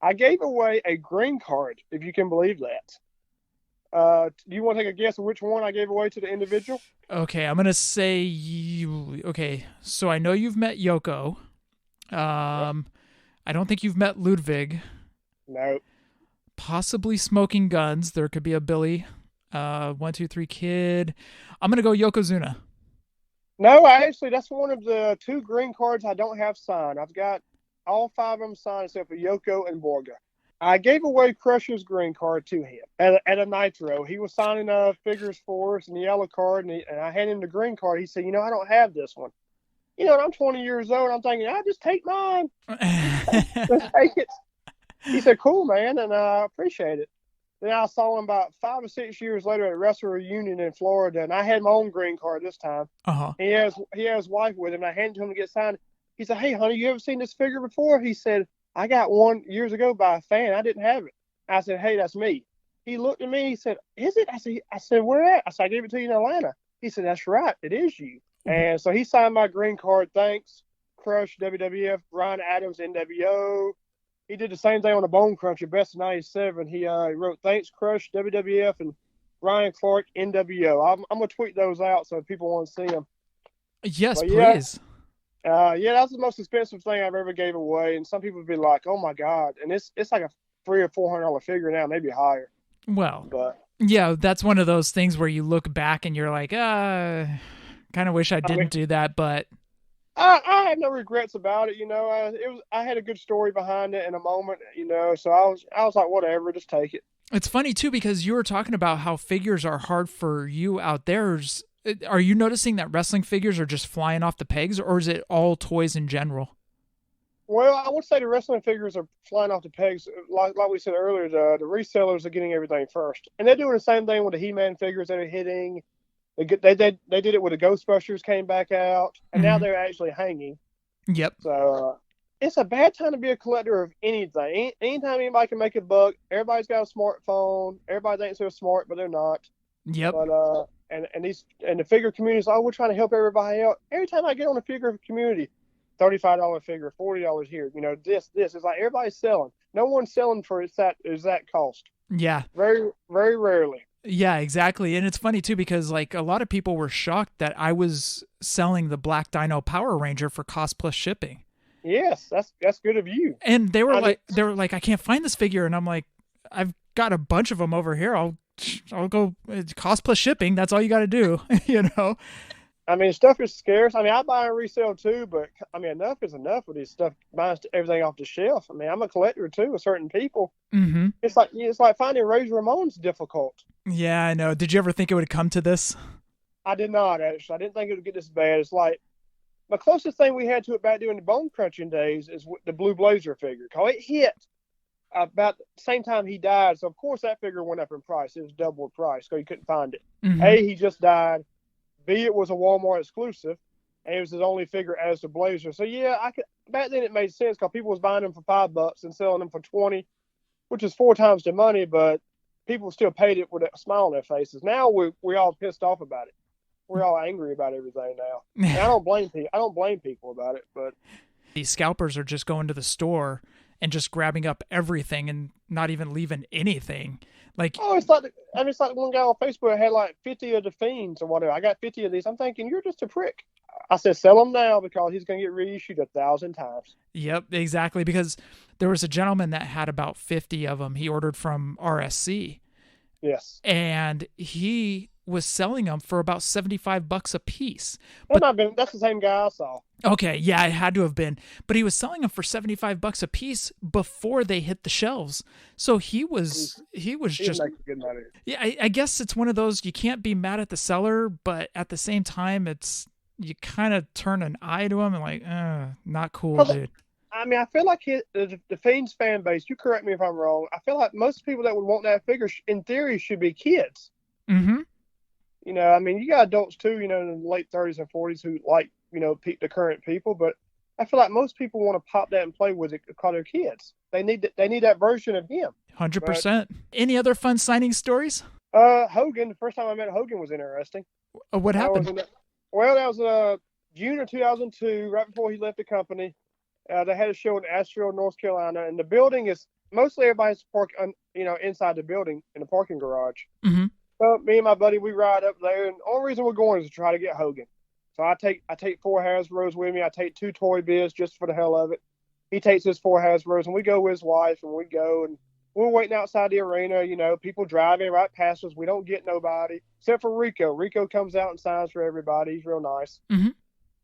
I gave away a green card, if you can believe that. Do you want to take a guess of which one I gave away to the individual? Okay, I'm going to say okay, so I know you've met Yoko. I don't think you've met Ludwig. No. Possibly Smoking Guns. There could be a Billy. 1, 2, 3 Kid. I'm going to go Yokozuna. No, actually, that's one of the 2 green cards I don't have signed. I've got all 5 of them signed except for Yoko and Borga. I gave away Crusher's green card to him at a Nitro. He was signing figures for us in the yellow card, and I handed him the green card. He said, I don't have this one. And I'm 20 years old. I'm thinking, just take mine. Just take it. He said, cool, man, and I appreciate it. Then I saw him about 5 or 6 years later at a wrestler reunion in Florida, and I had my own green card this time. Uh-huh. He has his wife with him, and I handed it to him to get signed. He said, hey, honey, you ever seen this figure before? He said, I got one years ago by a fan. I didn't have it. I said, hey, that's me. He looked at me. He said, is it? I said, where at? I said, I gave it to you in Atlanta. He said, that's right. It is you. And so he signed my green card. Thanks. Crush, WWF, Brian Adams, NWO. He did the same thing on the Bone Cruncher, Best of 97. He wrote, thanks, Crush, WWF, and Ryan Clark, NWO. I'm going to tweet those out so people want to see them. Yes, please. That's the most expensive thing I've ever gave away. And some people would be like, oh, my God. And it's like a $300 or $400 figure now, maybe higher. Well, but yeah, that's one of those things where you look back and you're like, Kind of wish I didn't do that, but I had no regrets about it. I had a good story behind it in a moment. So I was like, whatever, just take it. It's funny too because you were talking about how figures are hard for you out there. Are you noticing that wrestling figures are just flying off the pegs, or is it all toys in general? Well, I would say the wrestling figures are flying off the pegs. Like we said earlier, the resellers are getting everything first, and they're doing the same thing with the He-Man figures that are hitting. They did it with the Ghostbusters came back out, and now they're actually hanging. Yep. So it's a bad time to be a collector of anything. Anytime anybody can make a buck, everybody's got a smartphone. Everybody thinks they're smart, but they're not. Yep. But and the figure community is, we're trying to help everybody out. Every time I get on a figure community, $35 figure, $40 here. This is like everybody's selling. No one's selling for that cost. Yeah. Very, very rarely. Yeah, exactly. And it's funny too because like a lot of people were shocked that I was selling the Black Dino Power Ranger for cost plus shipping. Yes, that's good of you. And they were like, I can't find this figure, and I'm like, I've got a bunch of them over here. I'll go cost plus shipping. That's all you got to do, I mean, stuff is scarce. I mean, I buy and resell too, but I mean, enough is enough with this stuff. Buying everything off the shelf. I mean, I'm a collector too with certain people. Mm-hmm. It's like finding Razor Ramon's difficult. Yeah, I know. Did you ever think it would come to this? I did not actually. I didn't think it would get this bad. It's like the closest thing we had to it back during the bone crunching days is the Blue Blazer figure. It hit about the same time he died, so of course that figure went up in price. It was double the price, so you couldn't find it. Mm-hmm. A, he just died. B, it was a Walmart exclusive, and it was his only figure as the Blazer. So yeah, back then it made sense because people was buying them for $5 and selling them for $20, which is 4 times the money, but people still paid it with a smile on their faces. Now we're all pissed off about it. We're all angry about everything now. And I don't blame people about it, but these scalpers are just going to the store and just grabbing up everything and not even leaving anything. Like, it's like one guy on Facebook had like 50 of the Fiends or whatever. I got 50 of these. I'm thinking, you're just a prick. I said, sell them now because he's going to get reissued 1,000 times. Yep, exactly. Because there was a gentleman that had about 50 of them. He ordered from RSC. Yes. And he was selling them for about $75 a piece. That's the same guy I saw. Okay, yeah, it had to have been. But he was selling them for $75 a piece before they hit the shelves. So he was just making good money. Yeah, I guess it's one of those, you can't be mad at the seller, but at the same time, you kind of turn an eye to him and like, not cool, dude. I mean, I feel like the Fiends fan base, you correct me if I'm wrong, I feel like most people that would want that figure, in theory, should be kids. Mm-hmm. I mean, you got adults too, in the late 30s and 40s who like, the current people, but I feel like most people want to pop that and play with it because they're kids. They need that version of him. 100%. Any other fun signing stories? Hogan, the first time I met Hogan was interesting. What happened? That was June of 2002, right before he left the company. They had a show in Asheville, North Carolina, and the building is mostly everybody's park, inside the building in the parking garage. Mm-hmm. So me and my buddy, we ride up there, and the only reason we're going is to try to get Hogan. So I take 4 Hasbros with me. I take 2 Toy Biz just for the hell of it. He takes his 4 Hasbros, and we go with his wife, and we go, and we're waiting outside the arena. People driving right past us. We don't get nobody except for Rico. Rico comes out and signs for everybody. He's real nice. Mm-hmm.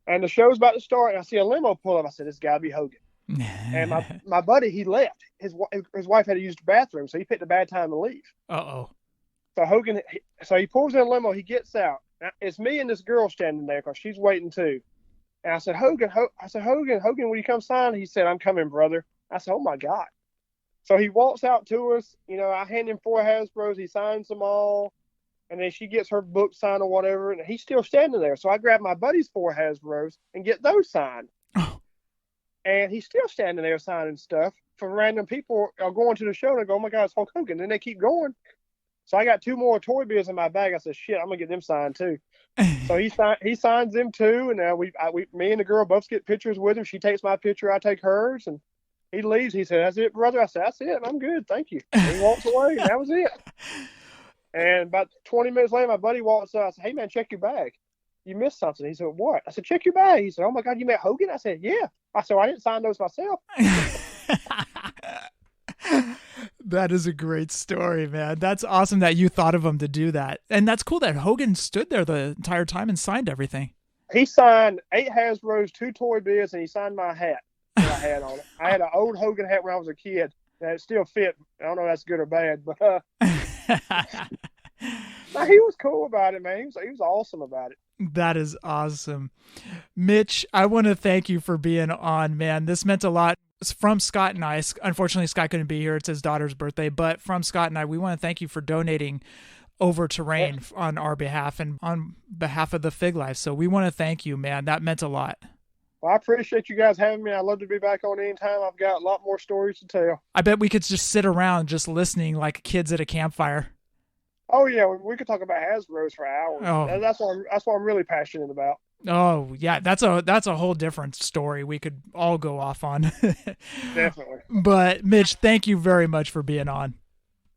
And the show's about to start, and I see a limo pull up. I said, "It's got to be Hogan." And my buddy, he left. His wife had to use the bathroom, so he picked a bad time to leave. Uh-oh. So Hogan, he pulls in a limo. He gets out. Now, it's me and this girl standing there because she's waiting too. And I said, Hogan, will you come sign? He said, "I'm coming, brother." I said, "Oh my God." So he walks out to us. I hand him 4 Hasbros. He signs them all. And then she gets her book signed or whatever. And he's still standing there. So I grab my buddy's 4 Hasbros and get those signed. Oh. And he's still standing there signing stuff for random people are going to the show. And I go, "Oh my God, it's Hulk Hogan." And then they keep going. So I got 2 more Toy Biz in my bag. I said, "Shit, I'm gonna get them signed too." So he signs them too, and now me and the girl both get pictures with him. She takes my picture, I take hers, and he leaves. He said, "That's it, brother." I said, "That's it. I'm good, thank you." And he walks away, and that was it. And about 20 minutes later, my buddy walks up. I said, "Hey man, check your bag. You missed something." He said, "What?" I said, "Check your bag." He said, "Oh my God, you met Hogan?" I said, "Yeah." I said, "Well, I didn't sign those myself." That is a great story, man. That's awesome that you thought of him to do that. And that's cool that Hogan stood there the entire time and signed everything. He signed 8 Hasbro's, 2 Toy Biz, and he signed my hat that I had on it. I had an old Hogan hat when I was a kid, and it still fit. I don't know if that's good or bad, but no, he was cool about it, man. He was awesome about it. That is awesome. Mitch, I want to thank you for being on, man. This meant a lot. It's from Scott and I. Unfortunately, Scott couldn't be here. It's his daughter's birthday, but from Scott and I, we want to thank you for donating over to Rain on our behalf and on behalf of the Fig Life. So we want to thank you, man. That meant a lot. Well, I appreciate you guys having me. I'd love to be back on anytime. I've got a lot more stories to tell. I bet we could just sit around just listening like kids at a campfire. Oh yeah, we could talk about Hasbro's for hours. Oh. That's what I'm really passionate about. Oh yeah, that's a whole different story we could all go off on. Definitely. But Mitch, thank you very much for being on.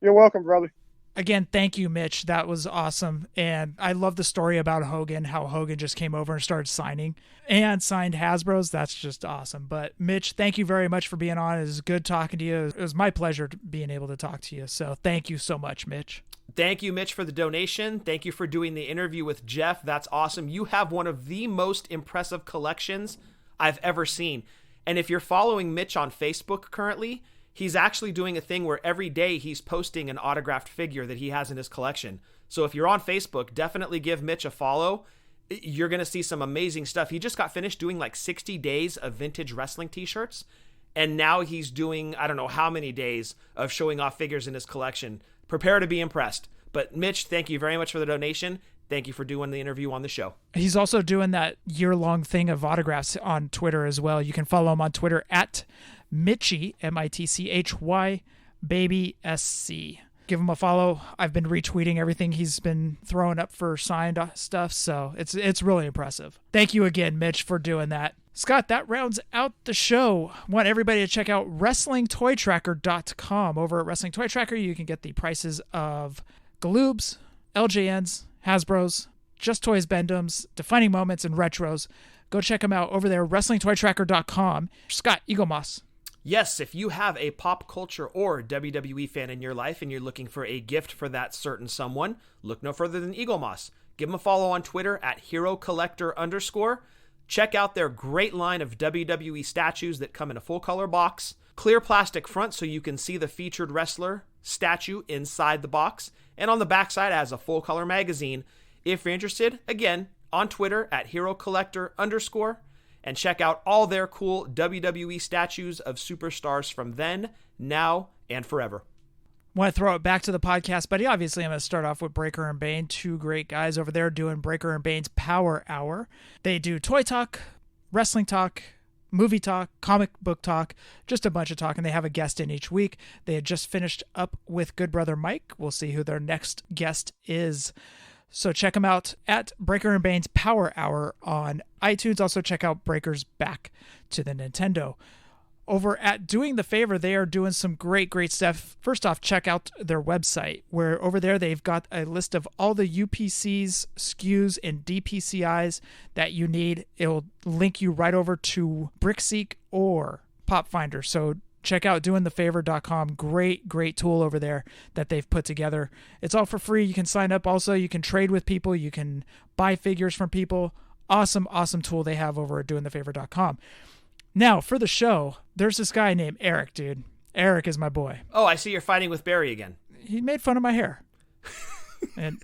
You're welcome, brother. Again, thank you, Mitch. That was awesome. And I love the story about Hogan, how Hogan just came over and started signing and signed Hasbro's. That's just awesome. But Mitch, thank you very much for being on. It was good talking to you. It was my pleasure being able to talk to you. So thank you so much, Mitch. Thank you, Mitch, for the donation. Thank you for doing the interview with Jef. That's awesome. You have one of the most impressive collections I've ever seen. And if you're following Mitch on Facebook currently, he's actually doing a thing where every day he's posting an autographed figure that he has in his collection. So if you're on Facebook, definitely give Mitch a follow. You're going to see some amazing stuff. He just got finished doing like 60 days of vintage wrestling t-shirts. And now he's doing, I don't know how many days of showing off figures in his collection. Prepare to be impressed. But Mitch, thank you very much for the donation. Thank you for doing the interview on the show. He's also doing that year-long thing of autographs on Twitter as well. You can follow him on Twitter at Mitchy, M-I-T-C-H-Y, Baby SC. Give him a follow. I've been retweeting everything he's been throwing up for signed stuff, so it's really impressive. Thank you again, Mitch, for doing that. Scott, that rounds out the show. I want everybody to check out WrestlingToyTracker.com. Over at Wrestling Toy Tracker, you can get the prices of Galoobs, LJNs, Hasbro's, Just Toys Bendums, Defining Moments, and Retros. Go check them out over there, WrestlingToyTracker.com. Scott, Eagle Moss. Yes, if you have a pop culture or WWE fan in your life and you're looking for a gift for that certain someone, look no further than Eagle Moss. Give them a follow on Twitter at HeroCollector_. Check out their great line of WWE statues that come in a full color box. Clear plastic front so you can see the featured wrestler statue inside the box. And on the backside it has a full color magazine. If you're interested, again, on Twitter at HeroCollector_. And check out all their cool WWE statues of superstars from then, now, and forever. Want to throw it back to the podcast, buddy? Obviously, I'm going to start off with Breaker and Bane, two great guys over there doing Breaker and Bane's Power Hour. They do toy talk, wrestling talk, movie talk, comic book talk, just a bunch of talk, and they have a guest in each week. They had just finished up with Good Brother Mike. We'll see who their next guest is. So check them out at Breaker and Bane's Power Hour on iTunes. Also check out Breaker's Back to the Nintendo. Over at Doing the Favor, they are doing some great stuff. First off, check out their website, where over there they've got a list of all the UPCs, SKUs, and DPCIs that you need. It'll link you right over to BrickSeek or Pop Finder. So check out doingthefavor.com. Great tool over there that they've put together. It's all for free. You can sign up. Also, you can trade with people. You can buy figures from people. Awesome tool they have over at doingthefavor.com. Now, for the show, there's this guy named Eric, dude. Eric is my boy. Oh, I see you're fighting with Barry again. He made fun of my hair. And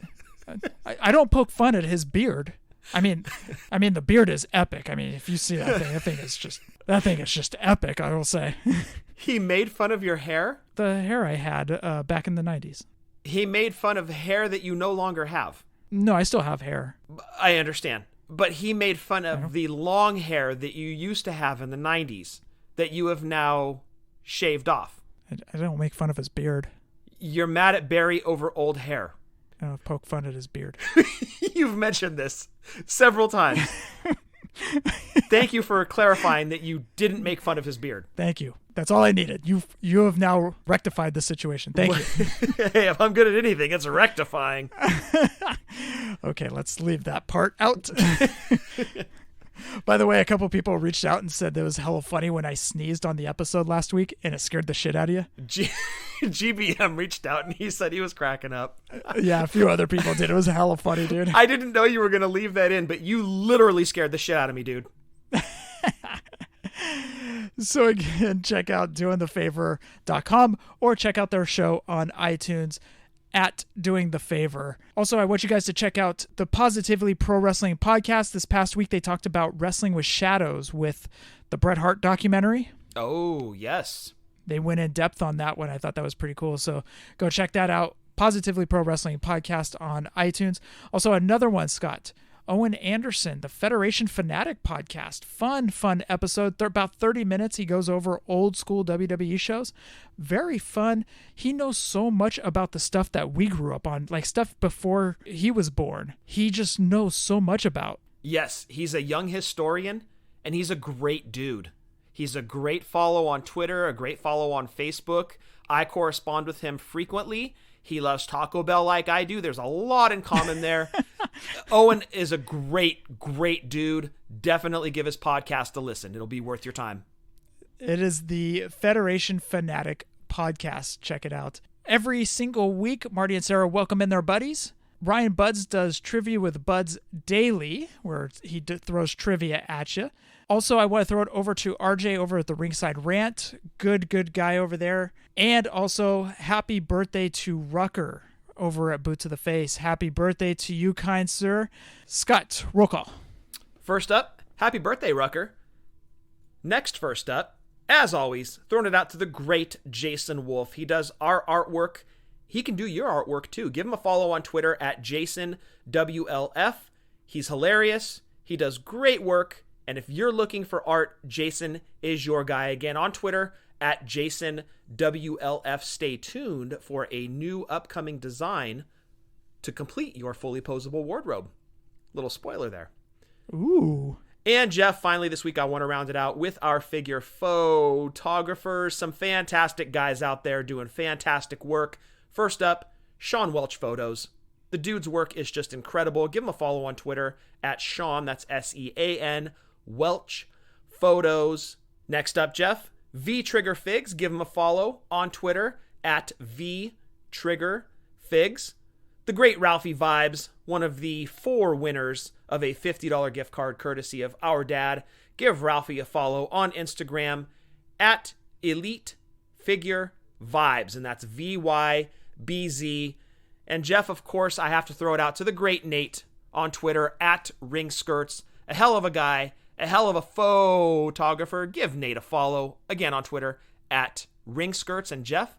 I don't poke fun at his beard. I mean, the beard is epic. I mean, if you see that thing is just epic, I will say. He made fun of your hair? The hair I had back in the 90s. He made fun of hair that you no longer have? No, I still have hair. I understand. But he made fun of the long hair that you used to have in the 90s that you have now shaved off. I don't make fun of his beard. You're mad at Barry over old hair. I don't poke fun at his beard. You've mentioned this several times. Thank you for clarifying that you didn't make fun of his beard. Thank you. That's all I needed. You have now rectified the situation. Thank you. Hey, if I'm good at anything, it's rectifying. Okay, let's leave that part out. By the way, a couple people reached out and said that it was hella funny when I sneezed on the episode last week and it scared the shit out of you. GBM reached out and he said he was cracking up. Yeah, a few other people did. It was hella funny, dude. I didn't know you were going to leave that in, but you literally scared the shit out of me, dude. So again, check out doingthefavor.com or check out their show on iTunes at Doing the Favor. Also, I want you guys to check out the Positively Pro Wrestling podcast. This past week, they talked about Wrestling with Shadows with the Bret Hart documentary. Oh, yes. They went in depth on that one. I thought that was pretty cool. So go check that out. Positively Pro Wrestling podcast on iTunes. Also, another one, Scott. Owen Anderson, the Federation Fanatic podcast. Fun episode. They're about 30 minutes. He goes over old school WWE shows. Very fun. He knows so much about the stuff that we grew up on, like stuff before he was born. He just knows so much about. Yes, he's a young historian, and he's a great dude. He's a great follow on Twitter, a great follow on Facebook. I correspond with him frequently. He loves Taco Bell like I do. There's a lot in common there. Owen is a great dude. Definitely give his podcast a listen. It'll be worth your time. It is the Federation Fanatic podcast. Check it out. Every single week, Marty and Sarah welcome in their buddies. Ryan Buds does Trivia with Buds daily, where he throws trivia at you. Also, I want to throw it over to RJ over at the Ringside Rant. Good guy over there. And also, happy birthday to Rucker over at Boot to the Face. Happy birthday to you, kind sir. Scott, roll call. First up, happy birthday, Rucker. Next first up, as always, throwing it out to the great Jason Wolf. He does our artwork. He can do your artwork too. Give him a follow on Twitter at JasonWLF. He's hilarious. He does great work. And if you're looking for art, Jason is your guy. Again, on Twitter at JasonWLF. Stay tuned for a new upcoming design to complete your fully posable wardrobe. Little spoiler there. Ooh. And Jeff, finally this week I want to round it out with our figure photographers. Some fantastic guys out there doing fantastic work. First up, Sean Welch Photos. The dude's work is just incredible. Give him a follow on Twitter at Sean, that's SEAN, Welch Photos. Next up, Jeff, V Trigger Figs. Give him a follow on Twitter at V Trigger Figs. The great Ralphie Vibes, one of the 4 winners of a $50 gift card courtesy of our dad. Give Ralphie a follow on Instagram at Elite Figure Vibes, and that's VYBZ. And Jeff, of course, I have to throw it out to the great Nate on Twitter at Ring Skirts. A hell of a guy, a hell of a photographer. Give Nate a follow again on Twitter at Ring Skirts. And Jeff,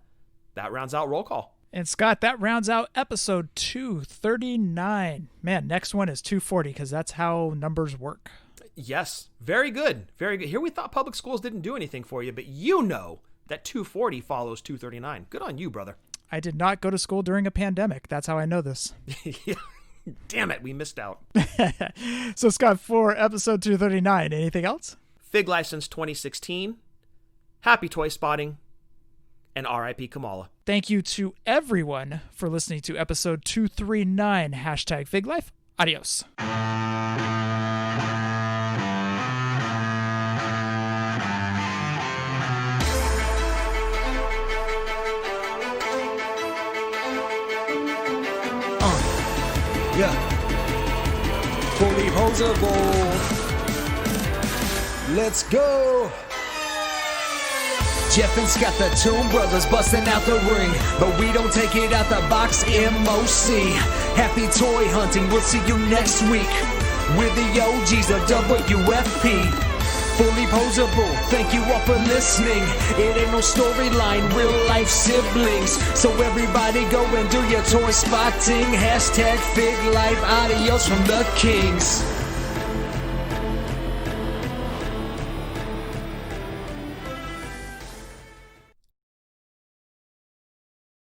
that rounds out roll call. And Scott, that rounds out episode 239. Man, next one is 240 because that's how numbers work. Yes, very good. Very good. Here we thought public schools didn't do anything for you, but you know that 240 follows 239. Good on you, brother. I did not go to school during a pandemic. That's how I know this. Yeah. Damn it, we missed out. So, Scott, for episode 239, anything else? Fig License 2016, Happy Toy Spotting, and R.I.P. Kamala. Thank you to everyone for listening to episode 239, hashtag Fig Life. Adios. Yeah. Fully poseable. Let's go. Jef and Scott, the Toon Brothers, busting out the ring. But we don't take it out the box, MOC. Happy toy hunting, we'll see you next week. We're the OGs of WFP. Fully poseable, thank you all for listening. It ain't no storyline, real life siblings. So everybody go and do your toy spotting. Hashtag Fig Life, adios from the Kings.